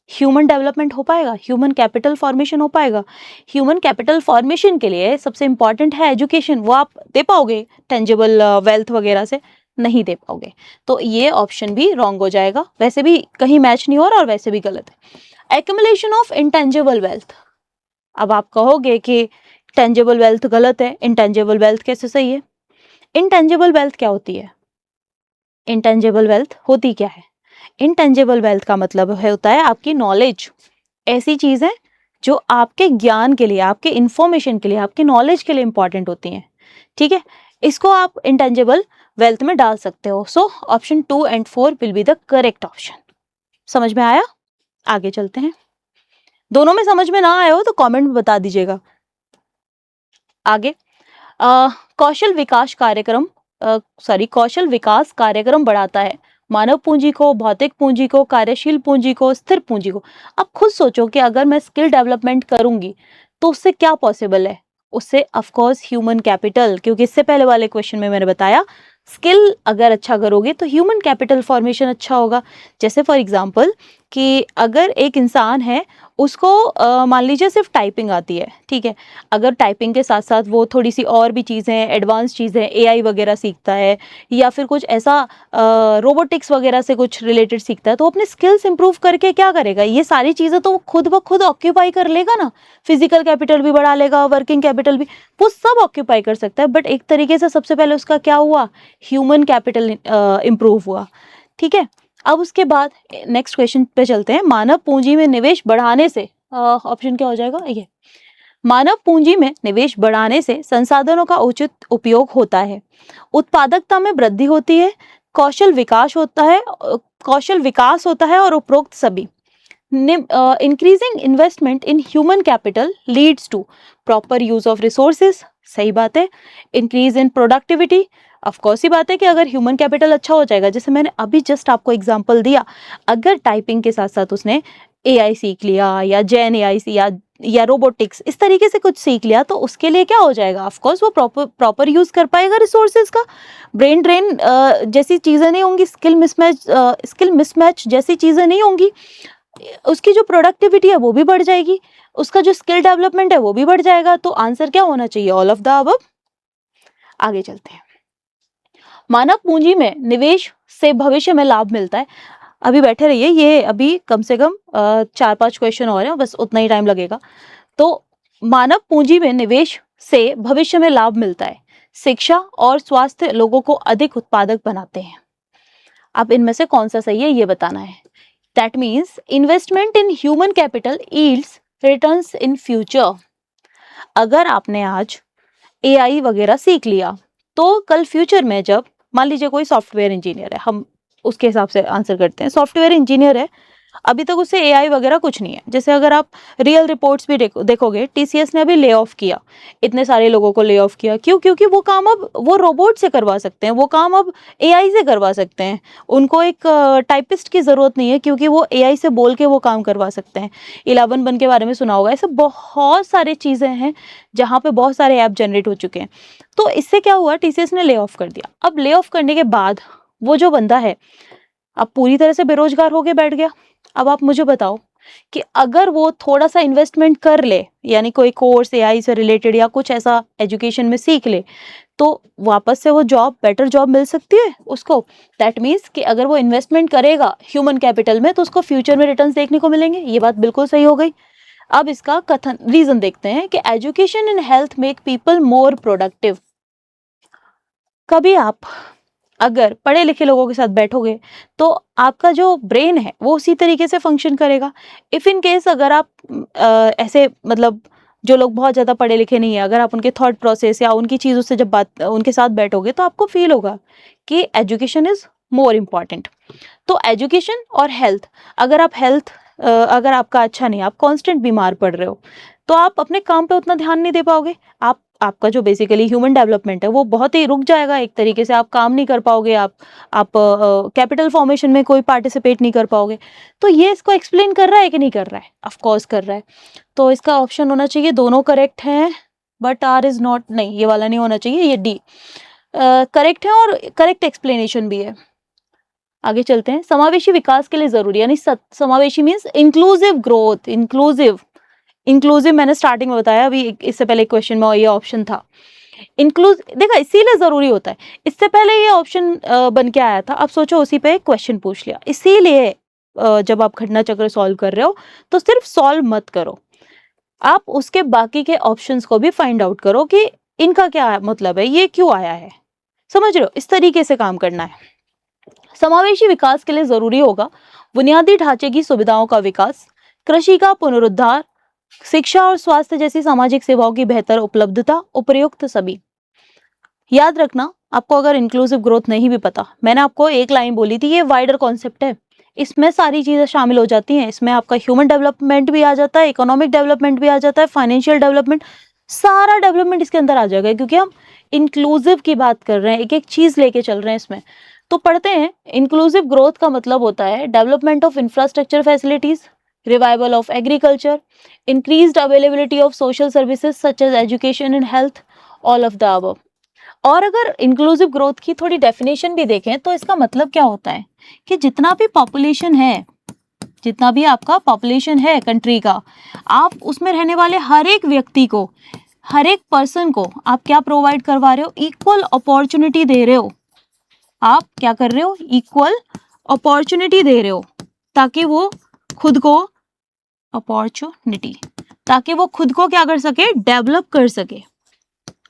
ह्यूमन डेवलपमेंट हो पाएगा? ह्यूमन कैपिटल फॉर्मेशन हो पाएगा? ह्यूमन कैपिटल फॉर्मेशन के लिए सबसे इंपॉर्टेंट है एजुकेशन, वो आप दे पाओगे टेंजिबल वेल्थ वगैरह से? नहीं दे पाओगे। तो ये ऑप्शन भी रॉन्ग हो जाएगा, वैसे भी कहीं मैच नहीं हो रहा और वैसे भी गलत है। एक्युमुलेशन ऑफ इंटेंजिबल वेल्थ, अब आप कहोगे कि टेंजिबल वेल्थ गलत है, इंटेंजिबल वेल्थ कैसे सही है? इंटेंजिबल वेल्थ क्या होती है? इंटेंजिबल वेल्थ होती क्या है? इंटेंजिबल वेल्थ का मतलब होता है आपकी नॉलेज, ऐसी चीज है जो आपके ज्ञान के लिए, आपके इंफॉर्मेशन के लिए, आपके नॉलेज के लिए इंपॉर्टेंट होती हैं। ठीक है, इसको आप इंटेंजिबल वेल्थ में डाल सकते हो। So option 2 and 4 will be the correct option. समझ में आया? आगे चलते हैं। दोनों में समझ में ना आया हो तो कमेंट में बता दीजिएगा। आगे कौशल विकास कार्यक्रम कौशल विकास कार्यक्रम बढ़ाता है मानव पूंजी को, भौतिक पूंजी को, कार्यशील पूंजी को, स्थिर पूंजी को। अब खुद सोचो कि अगर मैं स्किल डेवलपमेंट करूंगी तो उससे क्या पॉसिबल है? उससे ऑफ कोर्स ह्यूमन कैपिटल, क्योंकि इससे पहले वाले क्वेश्चन में मैंने बताया स्किल अगर अच्छा करोगे तो ह्यूमन कैपिटल फॉर्मेशन अच्छा होगा। जैसे फॉर एग्जांपल कि अगर एक इंसान है, उसको मान लीजिए सिर्फ टाइपिंग आती है, ठीक है। अगर टाइपिंग के साथ साथ वो थोड़ी सी और भी चीज़ें, एडवांस चीज़ें, एआई वगैरह सीखता है, या फिर कुछ ऐसा रोबोटिक्स वगैरह से कुछ रिलेटेड सीखता है, तो अपने स्किल्स इंप्रूव करके क्या करेगा, ये सारी चीज़ें तो वो खुद ब खुद ऑक्यूपाई कर लेगा ना। फिजिकल कैपिटल भी बढ़ा लेगा, वर्किंग कैपिटल भी, वो सब ऑक्यूपाई कर सकता है। बट एक तरीके से सबसे पहले उसका क्या हुआ, ह्यूमन कैपिटल इंप्रूव हुआ, ठीक है। अब उसके बाद नेक्स्ट क्वेश्चन पे चलते हैं। मानव पूंजी में निवेश बढ़ाने से, ऑप्शन क्या हो जाएगा ये, मानव पूंजी में निवेश बढ़ाने से संसाधनों का उचित उपयोग होता है, उत्पादकता में वृद्धि होती है, कौशल विकास होता है और उपरोक्त सभी। Increasing investment in human capital leads to proper use of resources, सही बात है। Increase in productivity, of course ही बात है कि अगर ह्यूमन कैपिटल अच्छा हो जाएगा, जैसे मैंने अभी जस्ट आपको एग्जांपल दिया, अगर टाइपिंग के साथ साथ उसने एआई सीख लिया, या जेन एआई या रोबोटिक्स, इस तरीके से कुछ सीख लिया, तो उसके लिए क्या हो जाएगा, ऑफ कोर्स वो प्रॉपर यूज कर पाएगा रिसोर्सेज का। ब्रेन ड्रेन जैसी चीजें नहीं होंगी, स्किल मिसमैच जैसी चीजें नहीं होंगी, उसकी जो प्रोडक्टिविटी है वो भी बढ़ जाएगी, उसका जो स्किल डेवलपमेंट है वो भी बढ़ जाएगा। तो आंसर क्या होना चाहिए, ऑल ऑफ द अबव। आगे चलते हैं। मानव पूंजी में निवेश से भविष्य में लाभ मिलता है। अभी बैठे रहिए, ये अभी कम से कम 4-5 क्वेश्चन और हैं, बस उतना ही टाइम लगेगा। तो मानव पूंजी में निवेश से भविष्य में लाभ मिलता है, शिक्षा और स्वास्थ्य लोगों को अधिक उत्पादक बनाते हैं। अब इनमें से कौन सा सही है ये बताना है। That means investment in human capital yields returns in future. अगर आपने आज एआई वगैरह सीख लिया, तो कल फ्यूचर में जब मान लीजिए कोई सॉफ्टवेयर इंजीनियर है, हम उसके हिसाब से आंसर करते हैं, सॉफ्टवेयर इंजीनियर है, अभी तक उससे एआई वगैरह कुछ नहीं है। जैसे अगर आप रियल रिपोर्ट्स भी देखोगे, टीसीएस ने अभी ले ऑफ किया, इतने सारे लोगों को ले ऑफ किया, क्यों? क्योंकि वो काम अब वो रोबोट से करवा सकते हैं, वो काम अब एआई से करवा सकते हैं। उनको एक टाइपिस्ट की जरूरत नहीं है, क्योंकि वो एआई से बोल के वो काम करवा सकते हैं। 11 के बारे में सुना होगा, ऐसे बहुत सारी चीजें हैं जहाँ पे बहुत सारे ऐप जनरेट हो चुके हैं। तो इससे क्या हुआ, टीसीएस ने ले ऑफ कर दिया। अब ले ऑफ करने के बाद वो जो बंदा है अब पूरी तरह से बेरोजगार होके बैठ गया। अब आप मुझे बताओ कि अगर वो थोड़ा सा इन्वेस्टमेंट कर ले, यानी कोई कोर्स एआई से रिलेटेड या कुछ ऐसा एजुकेशन में सीख ले, तो वापस से वो बेटर जॉब मिल सकती है उसको। दैट मीन्स कि अगर वो इन्वेस्टमेंट करेगा ह्यूमन कैपिटल में, तो उसको फ्यूचर में रिटर्न्स देखने को मिलेंगे। ये बात बिल्कुल सही हो गई। अब इसका कथन रीजन देखते हैं कि education and health make people more productive. कभी आप अगर पढ़े लिखे लोगों के साथ बैठोगे, तो आपका जो ब्रेन है वो उसी तरीके से फंक्शन करेगा। इफ इन केस अगर आप ऐसे मतलब जो लोग बहुत ज़्यादा पढ़े लिखे नहीं है, अगर आप उनके थॉट प्रोसेस या उनकी चीज़ों से जब बात उनके साथ बैठोगे, तो आपको फील होगा कि एजुकेशन इज़ मोर इम्पॉर्टेंट। तो एजुकेशन और हेल्थ, अगर आपका अच्छा नहीं, आप कांस्टेंट बीमार पड़ रहे हो, तो आप अपने काम पे उतना ध्यान नहीं दे पाओगे। आपका जो बेसिकली ह्यूमन डेवलपमेंट है वो बहुत ही रुक जाएगा, एक तरीके से आप काम नहीं कर पाओगे, आप कैपिटल फॉर्मेशन में कोई पार्टिसिपेट नहीं कर पाओगे। तो ये इसको एक्सप्लेन कर रहा है कि नहीं कर रहा है? ऑफ कोर्स कर रहा है। तो इसका ऑप्शन होना चाहिए, दोनों करेक्ट हैं, बट आर इज नॉट, नहीं ये वाला नहीं होना चाहिए, ये डी करेक्ट है और करेक्ट एक्सप्लेनेशन भी है। आगे चलते हैं। समावेशी विकास के लिए जरूरी, यानी समावेशी मीन्स इंक्लूसिव ग्रोथ। इंक्लूसिव मैंने स्टार्टिंग में बताया, अभी इससे पहले क्वेश्चन में ये ऑप्शन था। देखा, इसीलिए जरूरी होता है। इससे पहले ये ऑप्शन बन के आया था, अब सोचो उसी पे क्वेश्चन पूछ लिया। इसीलिए जब आप घटना चक्र सॉल्व कर रहे हो, तो सिर्फ सॉल्व मत करो, आप उसके बाकी के ऑप्शंस को भी फाइंड आउट करो कि इनका क्या मतलब है, ये क्यों आया है। समझ रहे हो? इस तरीके से काम करना है। समावेशी विकास के लिए जरूरी होगा बुनियादी ढांचे की सुविधाओं का विकास, कृषि का पुनरुद्धार, शिक्षा और स्वास्थ्य जैसी सामाजिक सेवाओं की बेहतर उपलब्धता, उपयुक्त सभी। याद रखना, आपको अगर इंक्लूसिव ग्रोथ नहीं भी पता, मैंने आपको एक लाइन बोली थी, ये वाइडर कॉन्सेप्ट है, इसमें सारी चीजें शामिल हो जाती हैं। इसमें आपका ह्यूमन डेवलपमेंट भी आ जाता है, इकोनॉमिक डेवलपमेंट भी आ जाता है, फाइनेंशियल डेवलपमेंट, सारा डेवलपमेंट इसके अंदर आ जाएगा, क्योंकि हम इंक्लूसिव की बात कर रहे हैं, एक एक चीज लेके चल रहे हैं इसमें। तो पढ़ते हैं। इंक्लूसिव ग्रोथ का मतलब होता है development of infrastructure facilities, revival of agriculture, increased availability of social services such as education and health, all of the above. और अगर इंक्लूसिव ग्रोथ की थोड़ी डेफिनेशन भी देखें, तो इसका मतलब क्या होता है कि जितना भी पॉपुलेशन है जितना भी आपका पॉपुलेशन है कंट्री का, आप उसमें रहने वाले हर एक व्यक्ति को, हर एक पर्सन को आप क्या प्रोवाइड करवा रहे हो? इक्वल अपॉर्चुनिटी दे रहे हो। आप क्या कर रहे हो? इक्वल अपॉर्चुनिटी दे रहे हो, ताकि वो खुद को अपॉर्चुनिटी ताकि वो खुद को क्या कर सके? डेवलप कर सके।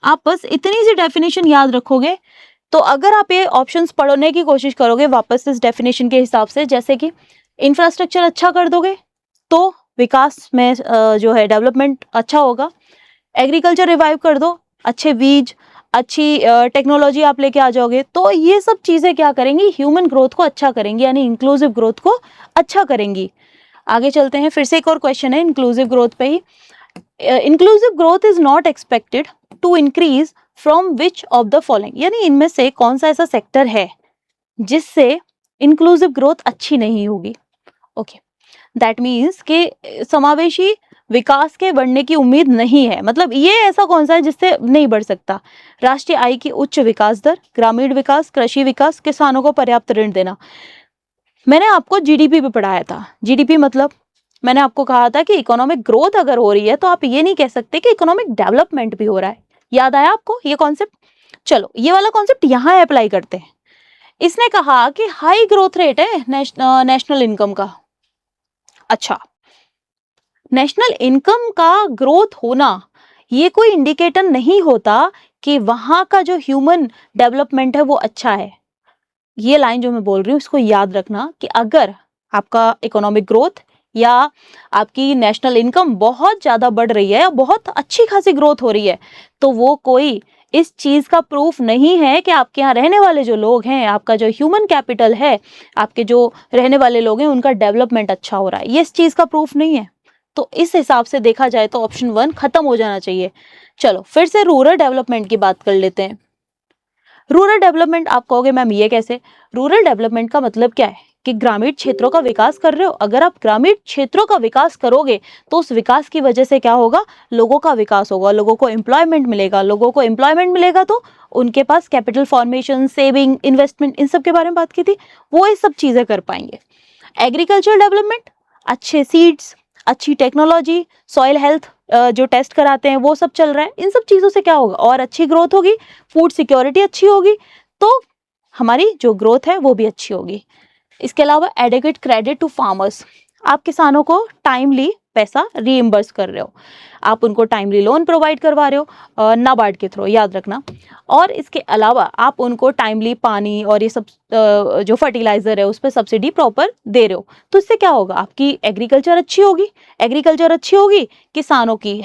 आप बस इतनी सी डेफिनेशन याद रखोगे तो अगर आप ये ऑप्शंस पढ़ने की कोशिश करोगे वापस इस डेफिनेशन के हिसाब से, जैसे कि इंफ्रास्ट्रक्चर अच्छा कर दोगे तो विकास में जो है डेवलपमेंट अच्छा होगा। एग्रीकल्चर रिवाइव कर दो, अच्छे बीज, अच्छी टेक्नोलॉजी आप लेके आ जाओगे, तो ये सब चीजें क्या करेंगी? ह्यूमन ग्रोथ को अच्छा करेंगी, यानी इंक्लूसिव ग्रोथ को अच्छा करेंगी। आगे चलते हैं, फिर से एक और क्वेश्चन है इंक्लूसिव ग्रोथ पे ही। Inclusive growth is not expected to increase from which of the following, यानी इनमें से कौन सा ऐसा सेक्टर है जिससे इंक्लूसिव ग्रोथ अच्छी नहीं होगी? ओके, दैट मीन्स कि समावेशी विकास के बढ़ने की उम्मीद नहीं है। मतलब ये ऐसा कौन सा है जिससे नहीं बढ़ सकता? राष्ट्रीय आय की उच्च विकास दर, ग्रामीण विकास, कृषि विकास, किसानों को पर्याप्त ऋण देना। मैंने आपको जीडीपी भी पढ़ाया था। जीडीपी मतलब मैंने आपको कहा था कि इकोनॉमिक ग्रोथ अगर हो रही है तो आप ये नहीं कह सकते कि इकोनॉमिक डेवलपमेंट भी हो रहा है। याद आया आपको ये कॉन्सेप्ट? चलो ये वाला कॉन्सेप्ट यहाँ अप्लाई करते हैं। इसने कहा कि हाई ग्रोथ रेट है नेशनल इनकम का। अच्छा, नेशनल इनकम का ग्रोथ होना ये कोई इंडिकेटर नहीं होता कि वहां का जो ह्यूमन डेवलपमेंट है वो अच्छा है। ये लाइन जो मैं बोल रही हूँ इसको याद रखना कि अगर आपका इकोनॉमिक ग्रोथ या आपकी नेशनल इनकम बहुत ज्यादा बढ़ रही है या बहुत अच्छी खासी ग्रोथ हो रही है, तो वो कोई इस चीज का प्रूफ नहीं है कि आपके यहाँ रहने वाले जो लोग हैं, आपका जो ह्यूमन कैपिटल है, आपके जो रहने वाले लोग हैं उनका डेवलपमेंट अच्छा हो रहा है, ये इस चीज का प्रूफ नहीं है। तो इस हिसाब से देखा जाए तो ऑप्शन 1 खत्म हो जाना चाहिए। चलो फिर से रूरल डेवलपमेंट की बात कर लेते हैं। रूरल डेवलपमेंट आप कहोगे मैम ये कैसे? रूरल डेवलपमेंट का मतलब क्या है कि ग्रामीण क्षेत्रों का विकास कर रहे हो। अगर आप ग्रामीण क्षेत्रों का विकास करोगे तो उस विकास की वजह से क्या होगा? लोगों का विकास होगा, लोगों को एम्प्लॉयमेंट मिलेगा। लोगों को एम्प्लॉयमेंट मिलेगा तो उनके पास कैपिटल फॉर्मेशन, सेविंग, इन्वेस्टमेंट, इन सब के बारे में बात की थी, वो ये सब चीजें कर पाएंगे। एग्रीकल्चर डेवलपमेंट, अच्छे सीड्स, अच्छी टेक्नोलॉजी, सॉइल हेल्थ जो टेस्ट कराते हैं वो सब चल रहा है। इन सब चीजों से क्या होगा? और अच्छी ग्रोथ होगी, फूड सिक्योरिटी अच्छी होगी, तो हमारी जो ग्रोथ है वो भी अच्छी होगी। इसके अलावा एडिक्वेट क्रेडिट टू फार्मर्स, आप किसानों को टाइमली पैसा रीइंबर्स कर रहे हो, आप उनको टाइमली लोन प्रोवाइड करवा रहे हो नाबार्ड के थ्रू, याद रखना। और इसके अलावा आप उनको टाइमली पानी और ये सब जो फर्टिलाइजर है उस पर सब्सिडी प्रॉपर दे रहे हो, तो इससे क्या होगा? आपकी एग्रीकल्चर अच्छी होगी। एग्रीकल्चर अच्छी होगी, किसानों की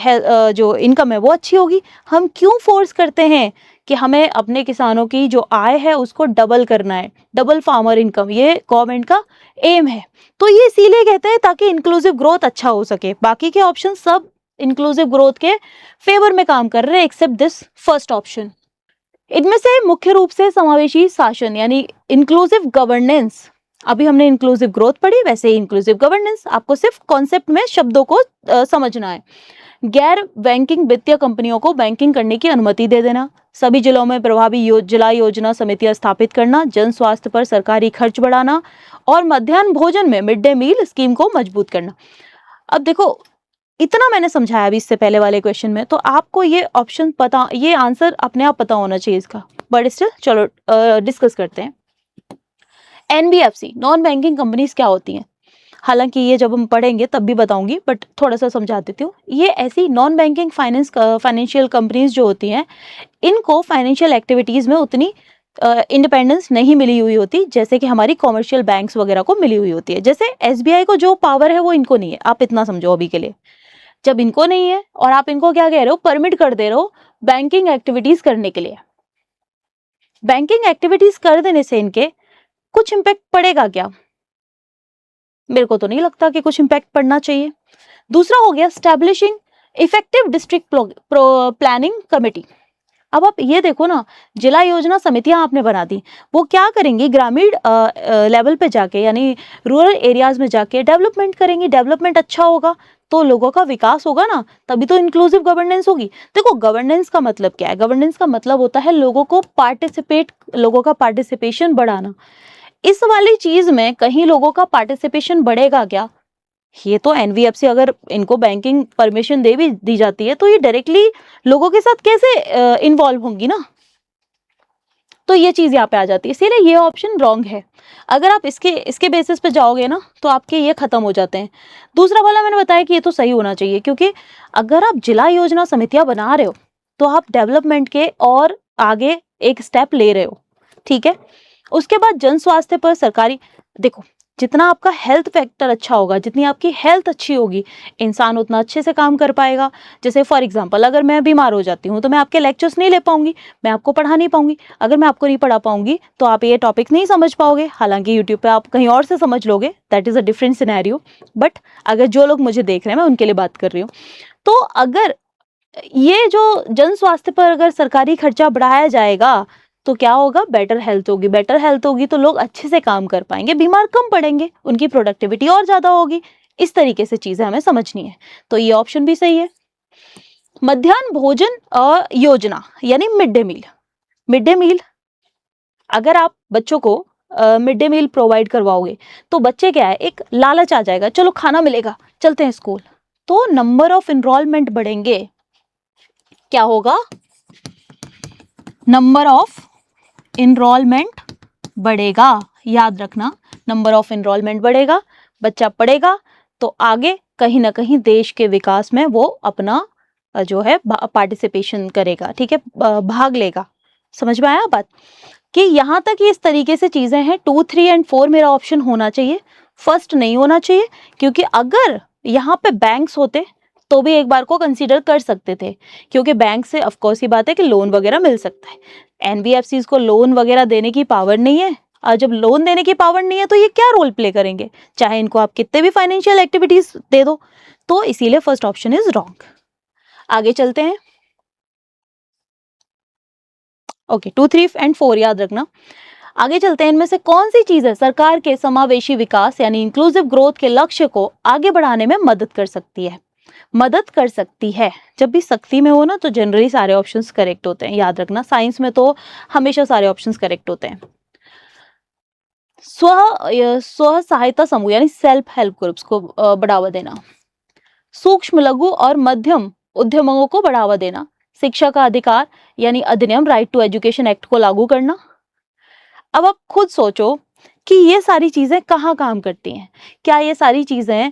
जो इनकम है वो अच्छी होगी। हम क्यों फोर्स करते हैं कि हमें अपने किसानों की जो आय है उसको डबल करना है? डबल फार्मर इनकम ये गवर्नमेंट का एम है। तो ये इसीलिए कहते हैं ताकि इंक्लूसिव ग्रोथ अच्छा हो सके। बाकी के ऑप्शन सब इंक्लूसिव ग्रोथ के फेवर में काम कर रहे हैं एक्सेप्ट दिस फर्स्ट ऑप्शन। इनमें से मुख्य रूप से समावेशी शासन यानी इंक्लूसिव गवर्नेंस, अभी हमने इंक्लूसिव ग्रोथ पढ़ी, वैसे ही इंक्लूसिव गवर्नेंस, आपको सिर्फ कॉन्सेप्ट में शब्दों को समझना है। गैर बैंकिंग वित्तीय कंपनियों को बैंकिंग करने की अनुमति दे देना, सभी जिलों में प्रभावी जिला योजना समितियां स्थापित करना, जन स्वास्थ्य पर सरकारी खर्च बढ़ाना और मध्याह्न भोजन में मिड डे मील स्कीम को मजबूत करना। अब देखो इतना मैंने समझाया अभी इससे पहले वाले क्वेश्चन में, तो आपको ये ऑप्शन पता, ये आंसर अपने आप पता होना चाहिए इसका, बट स्टिल चलो डिस्कस करते हैं। एनबीएफसी, नॉन बैंकिंग कंपनीज क्या होती हैं? हालांकि ये जब हम पढ़ेंगे तब भी बताऊंगी, बट थोड़ा सा समझा देती हूँ। ये ऐसी नॉन बैंकिंग फाइनेंशियल कंपनीज जो होती हैं, इनको फाइनेंशियल एक्टिविटीज में उतनी इंडिपेंडेंस नहीं मिली हुई होती जैसे कि हमारी कॉमर्शियल बैंक्स वगैरह को मिली हुई होती है। जैसे एसबीआई को जो पावर है वो इनको नहीं है, आप इतना समझो अभी के लिए। जब इनको नहीं है और आप इनको क्या कह रहे हो? परमिट कर दे रहे हो बैंकिंग एक्टिविटीज करने के लिए। बैंकिंग एक्टिविटीज कर देने से इनके कुछ इम्पैक्ट पड़ेगा क्या? मेरे को तो नहीं लगता कि कुछ इम्पैक्ट पड़ना चाहिए। दूसरा हो गया establishing effective district planning committee. अब आप ये देखो ना, जिला योजना समितियां आपने बना दी, वो क्या करेंगी? ग्रामीण लेवल पे जाके यानी रूरल एरियाज में जाके डेवलपमेंट करेंगी। डेवलपमेंट अच्छा होगा तो लोगों का विकास होगा ना, तभी तो इंक्लूसिव गवर्नेंस होगी। देखो गवर्नेंस का मतलब क्या है? गवर्नेंस का मतलब होता है लोगों का पार्टिसिपेशन बढ़ाना। इस वाली चीज में कहीं लोगों का पार्टिसिपेशन बढ़ेगा क्या? ये तो एनबीएफसी अगर इनको बैंकिंग परमिशन दे भी दी जाती है तो ये डायरेक्टली लोगों के साथ कैसे इन्वॉल्व होंगी ना। तो ये चीज यहाँ पे आ जाती है, इसीलिए ये ऑप्शन रॉन्ग है। अगर आप इसके इसके बेसिस पे जाओगे ना तो आपके ये खत्म हो जाते हैं। दूसरा वाला मैंने बताया कि ये तो सही होना चाहिए, क्योंकि अगर आप जिला योजना समितियां बना रहे हो तो आप डेवलपमेंट के और आगे एक स्टेप ले रहे हो, ठीक है। उसके बाद जन स्वास्थ्य पर सरकारी, देखो जितना आपका हेल्थ फैक्टर अच्छा होगा, जितनी आपकी हेल्थ अच्छी होगी, इंसान उतना अच्छे से काम कर पाएगा। जैसे फॉर एग्जांपल अगर मैं बीमार हो जाती हूँ तो मैं आपके लेक्चर्स नहीं ले पाऊंगी, मैं आपको पढ़ा नहीं पाऊंगी। अगर मैं आपको नहीं पढ़ा पाऊंगी तो आप ये टॉपिक नहीं समझ पाओगे, हालांकि यूट्यूब पे आप कहीं और से समझ लोगे, that is a different scenario. But अगर जो लोग मुझे देख रहे हैं मैं उनके लिए बात कर रही हूँ। तो अगर ये जो जन स्वास्थ्य पर अगर सरकारी खर्चा बढ़ाया जाएगा तो क्या होगा, बेटर हेल्थ होगी। बेटर हेल्थ होगी तो लोग अच्छे से काम कर पाएंगे, बीमार कम पड़ेंगे, उनकी प्रोडक्टिविटी और ज्यादा होगी। इस तरीके से चीजें हमें समझनी है। तो ये ऑप्शन भी सही है। मध्याह्न भोजन योजना यानी mid day meal. Mid day meal अगर आप बच्चों को मिड डे मील प्रोवाइड करवाओगे तो बच्चे क्या है, एक लालच आ जाएगा, चलो खाना मिलेगा चलते हैं स्कूल। तो नंबर ऑफ इनरोलमेंट बढ़ेंगे। क्या होगा, नंबर ऑफ इनरोलमेंट बढ़ेगा। याद रखना, नंबर ऑफ इनरोलमेंट बढ़ेगा, बच्चा पढ़ेगा तो आगे कहीं ना कहीं देश के विकास में वो अपना जो है पार्टिसिपेशन करेगा, ठीक है, भाग लेगा। समझ में आया बात कि यहाँ तक ये इस तरीके से चीजें हैं। 2, 3 एंड 4 मेरा ऑप्शन होना चाहिए, फर्स्ट नहीं होना चाहिए। क्योंकि अगर यहाँ पे बैंक्स होते तो भी एक बार को कंसीडर कर सकते थे, क्योंकि बैंक से ऑफकोर्स ही बात है कि लोन वगैरह मिल सकता है। एनबीएफसी को लोन वगैरह देने की पावर नहीं है, और जब लोन देने की पावर नहीं है तो ये क्या रोल प्ले करेंगे, चाहे इनको आप कितने भी फाइनेंशियल एक्टिविटीज दे दो। तो इसीलिए फर्स्ट ऑप्शन इज रॉन्ग। आगे चलते हैं। ओके, 2, 3 एंड 4 याद रखना। आगे चलते हैं, इनमें से कौन सी चीज है सरकार के समावेशी विकास यानी इंक्लूसिव ग्रोथ के लक्ष्य को आगे बढ़ाने में मदद कर सकती है। मदद कर सकती है, जब भी सकती में हो ना तो जनरली सारे ऑप्शंस करेक्ट होते हैं, याद रखना। साइंस में तो हमेशा सारे ऑप्शंस करेक्ट होते हैं। स्व सहायता समूह यानी सेल्फ हेल्प ग्रुप्स को बढ़ावा देना, सूक्ष्म लघु और मध्यम उद्यमों को बढ़ावा देना, शिक्षा का अधिकार यानी अधिनियम राइट टू एजुकेशन एक्ट को लागू करना। अब आप खुद सोचो कि ये सारी चीजें कहाँ काम करती हैं। क्या ये सारी चीजें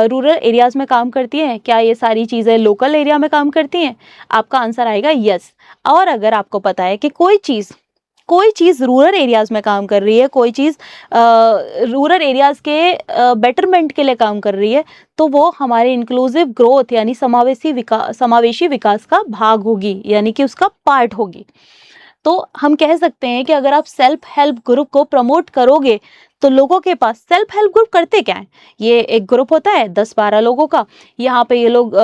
रूरल एरियाज में काम करती हैं? क्या ये सारी चीजें लोकल एरिया में काम करती हैं? आपका आंसर आएगा यस। और अगर आपको पता है कि कोई चीज रूरल एरियाज में काम कर रही है, कोई चीज रूरल एरियाज के बेटरमेंट के लिए काम कर रही है, तो वो हमारे इंक्लूसिव ग्रोथ यानी समावेशी विकास का भाग होगी, यानी कि उसका पार्ट होगी। तो हम कह सकते हैं कि अगर आप सेल्फ हेल्प ग्रुप को प्रमोट करोगे तो लोगों के पास, सेल्फ हेल्प ग्रुप करते क्या है, ये एक ग्रुप होता है 10-12 लोगों का। यहाँ पे ये लोग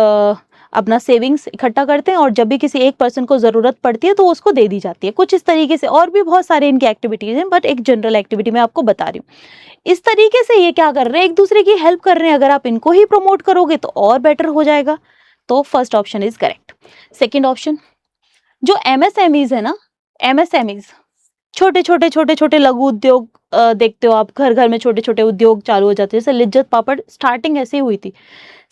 अपना सेविंग्स इकट्ठा करते हैं और जब भी किसी एक पर्सन को जरूरत पड़ती है तो उसको दे दी जाती है, कुछ इस तरीके से। और भी बहुत सारे इनकी एक्टिविटीज हैं, बट एक जनरल एक्टिविटी मैं आपको बता रही हूँ। इस तरीके से ये क्या कर रहे हैं, एक दूसरे की हेल्प कर रहे हैं। अगर आप इनको ही प्रमोट करोगे तो और बेटर हो जाएगा। तो first option is correct. Second option, जो एमएसएमईज है ना, एमएसएमईज छोटे छोटे लघु उद्योग, देखते हो आप घर घर में छोटे छोटे उद्योग चालू हो जाते हैं। जैसे लिज्जत पापड़ स्टार्टिंग ऐसे ही हुई थी,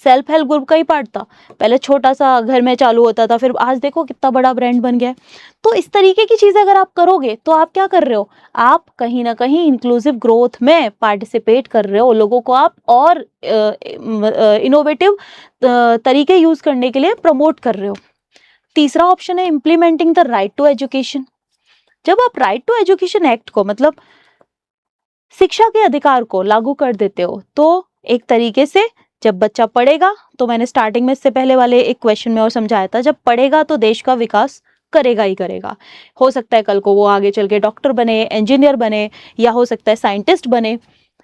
सेल्फ हेल्प ग्रुप का ही पार्ट था। पहले छोटा सा घर में चालू होता था, फिर आज देखो कितना बड़ा ब्रांड बन गया है। तो इस तरीके की चीजें अगर आप करोगे तो आप क्या कर रहे हो, आप कहीं ना कहीं इंक्लूसिव ग्रोथ में पार्टिसिपेट कर रहे हो। लोगों को आप और इनोवेटिव तरीके यूज करने के लिए प्रमोट कर रहे हो। तीसरा ऑप्शन है implementing the right to education. जब आप राइट टू एजुकेशन एक्ट को, मतलब शिक्षा के अधिकार को लागू कर देते हो, तो एक तरीके से जब बच्चा पढ़ेगा, तो मैंने स्टार्टिंग में इससे पहले वाले एक क्वेश्चन में और समझाया था, जब पढ़ेगा तो देश का विकास करेगा ही करेगा। हो सकता है कल को वो आगे चल के डॉक्टर बने, इंजीनियर बने, या हो सकता है साइंटिस्ट बने,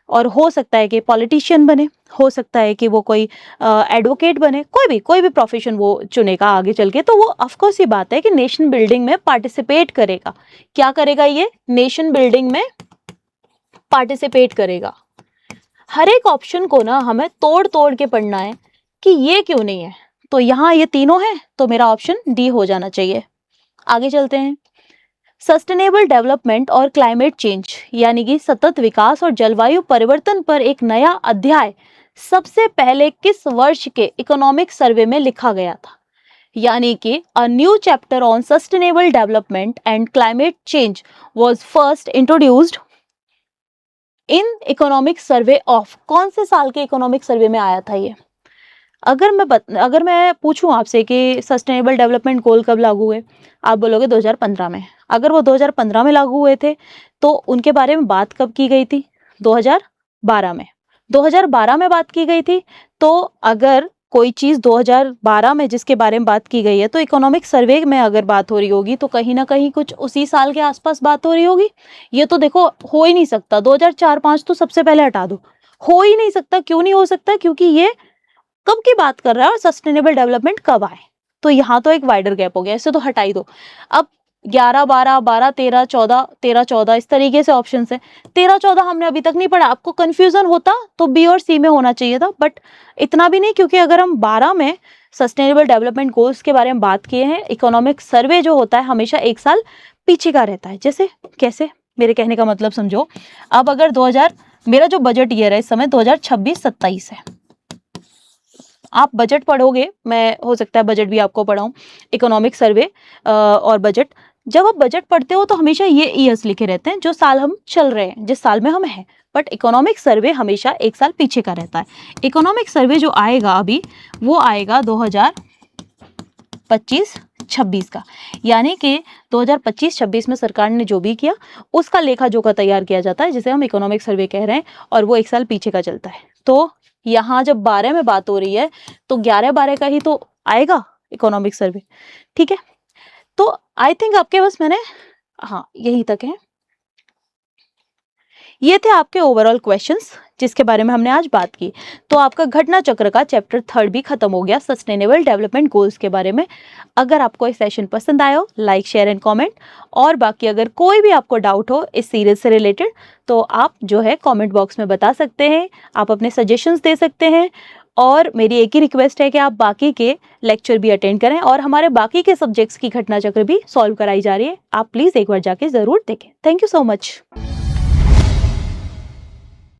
और हो सकता है कि पॉलिटिशियन बने, हो सकता है कि वो कोई एडवोकेट बने, कोई भी प्रोफेशन वो चुनेगा आगे चल के। तो वो ऑफकोर्स ये बात है कि नेशन बिल्डिंग में पार्टिसिपेट करेगा। क्या करेगा, ये नेशन बिल्डिंग में पार्टिसिपेट करेगा। हर एक ऑप्शन को ना हमें तोड़ तोड़ के पढ़ना है कि ये क्यों नहीं है। तो यहाँ ये तीनों है, तो मेरा ऑप्शन डी हो जाना चाहिए। आगे चलते हैं। सस्टेनेबल डेवलपमेंट और क्लाइमेट चेंज यानी कि सतत विकास और जलवायु परिवर्तन पर एक नया अध्याय सबसे पहले किस वर्ष के इकोनॉमिक सर्वे में लिखा गया था? यानी कि a new chapter on sustainable development and climate change was first introduced in economic survey of, कौन से साल के इकोनॉमिक सर्वे में आया था ये? अगर मैं पूछूं आपसे कि सस्टेनेबल डेवलपमेंट गोल कब लागू हुए, आप बोलोगे 2015 में। अगर वो 2015 में लागू हुए थे तो उनके बारे में बात कब की गई थी? 2012 में। 2012 में बात की गई थी। तो अगर कोई चीज 2012 में जिसके बारे में बात की गई है, तो इकोनॉमिक सर्वे में अगर बात हो रही होगी तो कहीं ना कहीं कुछ उसी साल के आसपास बात हो रही होगी। ये तो देखो हो ही नहीं सकता, 2004-5 तो सबसे पहले हटा दो, हो ही नहीं सकता। क्यों नहीं हो सकता? क्योंकि ये कब की बात कर रहा है और सस्टेनेबल डेवलपमेंट कब आए। तो यहाँ तो एक वाइडर गैप हो गया, इसे तो हटा ही दो। अब 11, 12, 12, 13, 14, 13, 14 इस तरीके से ऑप्शन है। 13, 14 हमने अभी तक नहीं पढ़ा। आपको कंफ्यूजन होता तो बी और सी में होना चाहिए था, बट इतना भी नहीं, क्योंकि अगर हम 12 में सस्टेनेबल डेवलपमेंट गोल्स के बारे में बात किए हैं, इकोनॉमिक सर्वे जो होता है हमेशा एक साल पीछे का रहता है। जैसे कैसे, मेरे कहने का मतलब समझो। अब अगर 2000, मेरा जो बजट ईयर है इस समय 2026-27 है। आप बजट पढ़ोगे, मैं हो सकता है बजट भी आपको पढ़ाऊं, इकोनॉमिक सर्वे और बजट। जब आप बजट पढ़ते हो तो हमेशा ये ईयर्स लिखे रहते हैं जो साल हम चल रहे हैं, जिस साल में हम हैं। बट इकोनॉमिक सर्वे हमेशा एक साल पीछे का रहता है। इकोनॉमिक सर्वे जो आएगा अभी, वो आएगा 2025-26 का। यानी कि 2025-26 में सरकार ने जो भी किया उसका लेखा जोखा तैयार किया जाता है, जिसे हम इकोनॉमिक सर्वे कह रहे हैं, और वो एक साल पीछे का चलता है। तो यहाँ जब 12 में बात हो रही है तो 11-12 का ही तो आएगा इकोनॉमिक सर्वे। ठीक है, तो आई थिंक आपके बस मैंने, हाँ यहीं तक है। ये थे आपके ओवरऑल क्वेश्चंस जिसके बारे में हमने आज बात की। तो आपका घटना चक्र का चैप्टर 3 भी खत्म हो गया, सस्टेनेबल डेवलपमेंट गोल्स के बारे में। अगर आपको ये सेशन पसंद आया हो, लाइक शेयर एंड कमेंट, और बाकी अगर कोई भी आपको डाउट हो इस सीरीज से रिलेटेड तो आप जो है कमेंट बॉक्स में बता सकते हैं, आप अपने सजेशंस दे सकते हैं। और मेरी एक ही रिक्वेस्ट है कि आप बाकी के लेक्चर भी अटेंड करें, और हमारे बाकी के सब्जेक्ट्स की घटना चक्र भी सॉल्व कराई जा रही है, आप प्लीज़ एक बार जाके ज़रूर देखें। Thank you so much.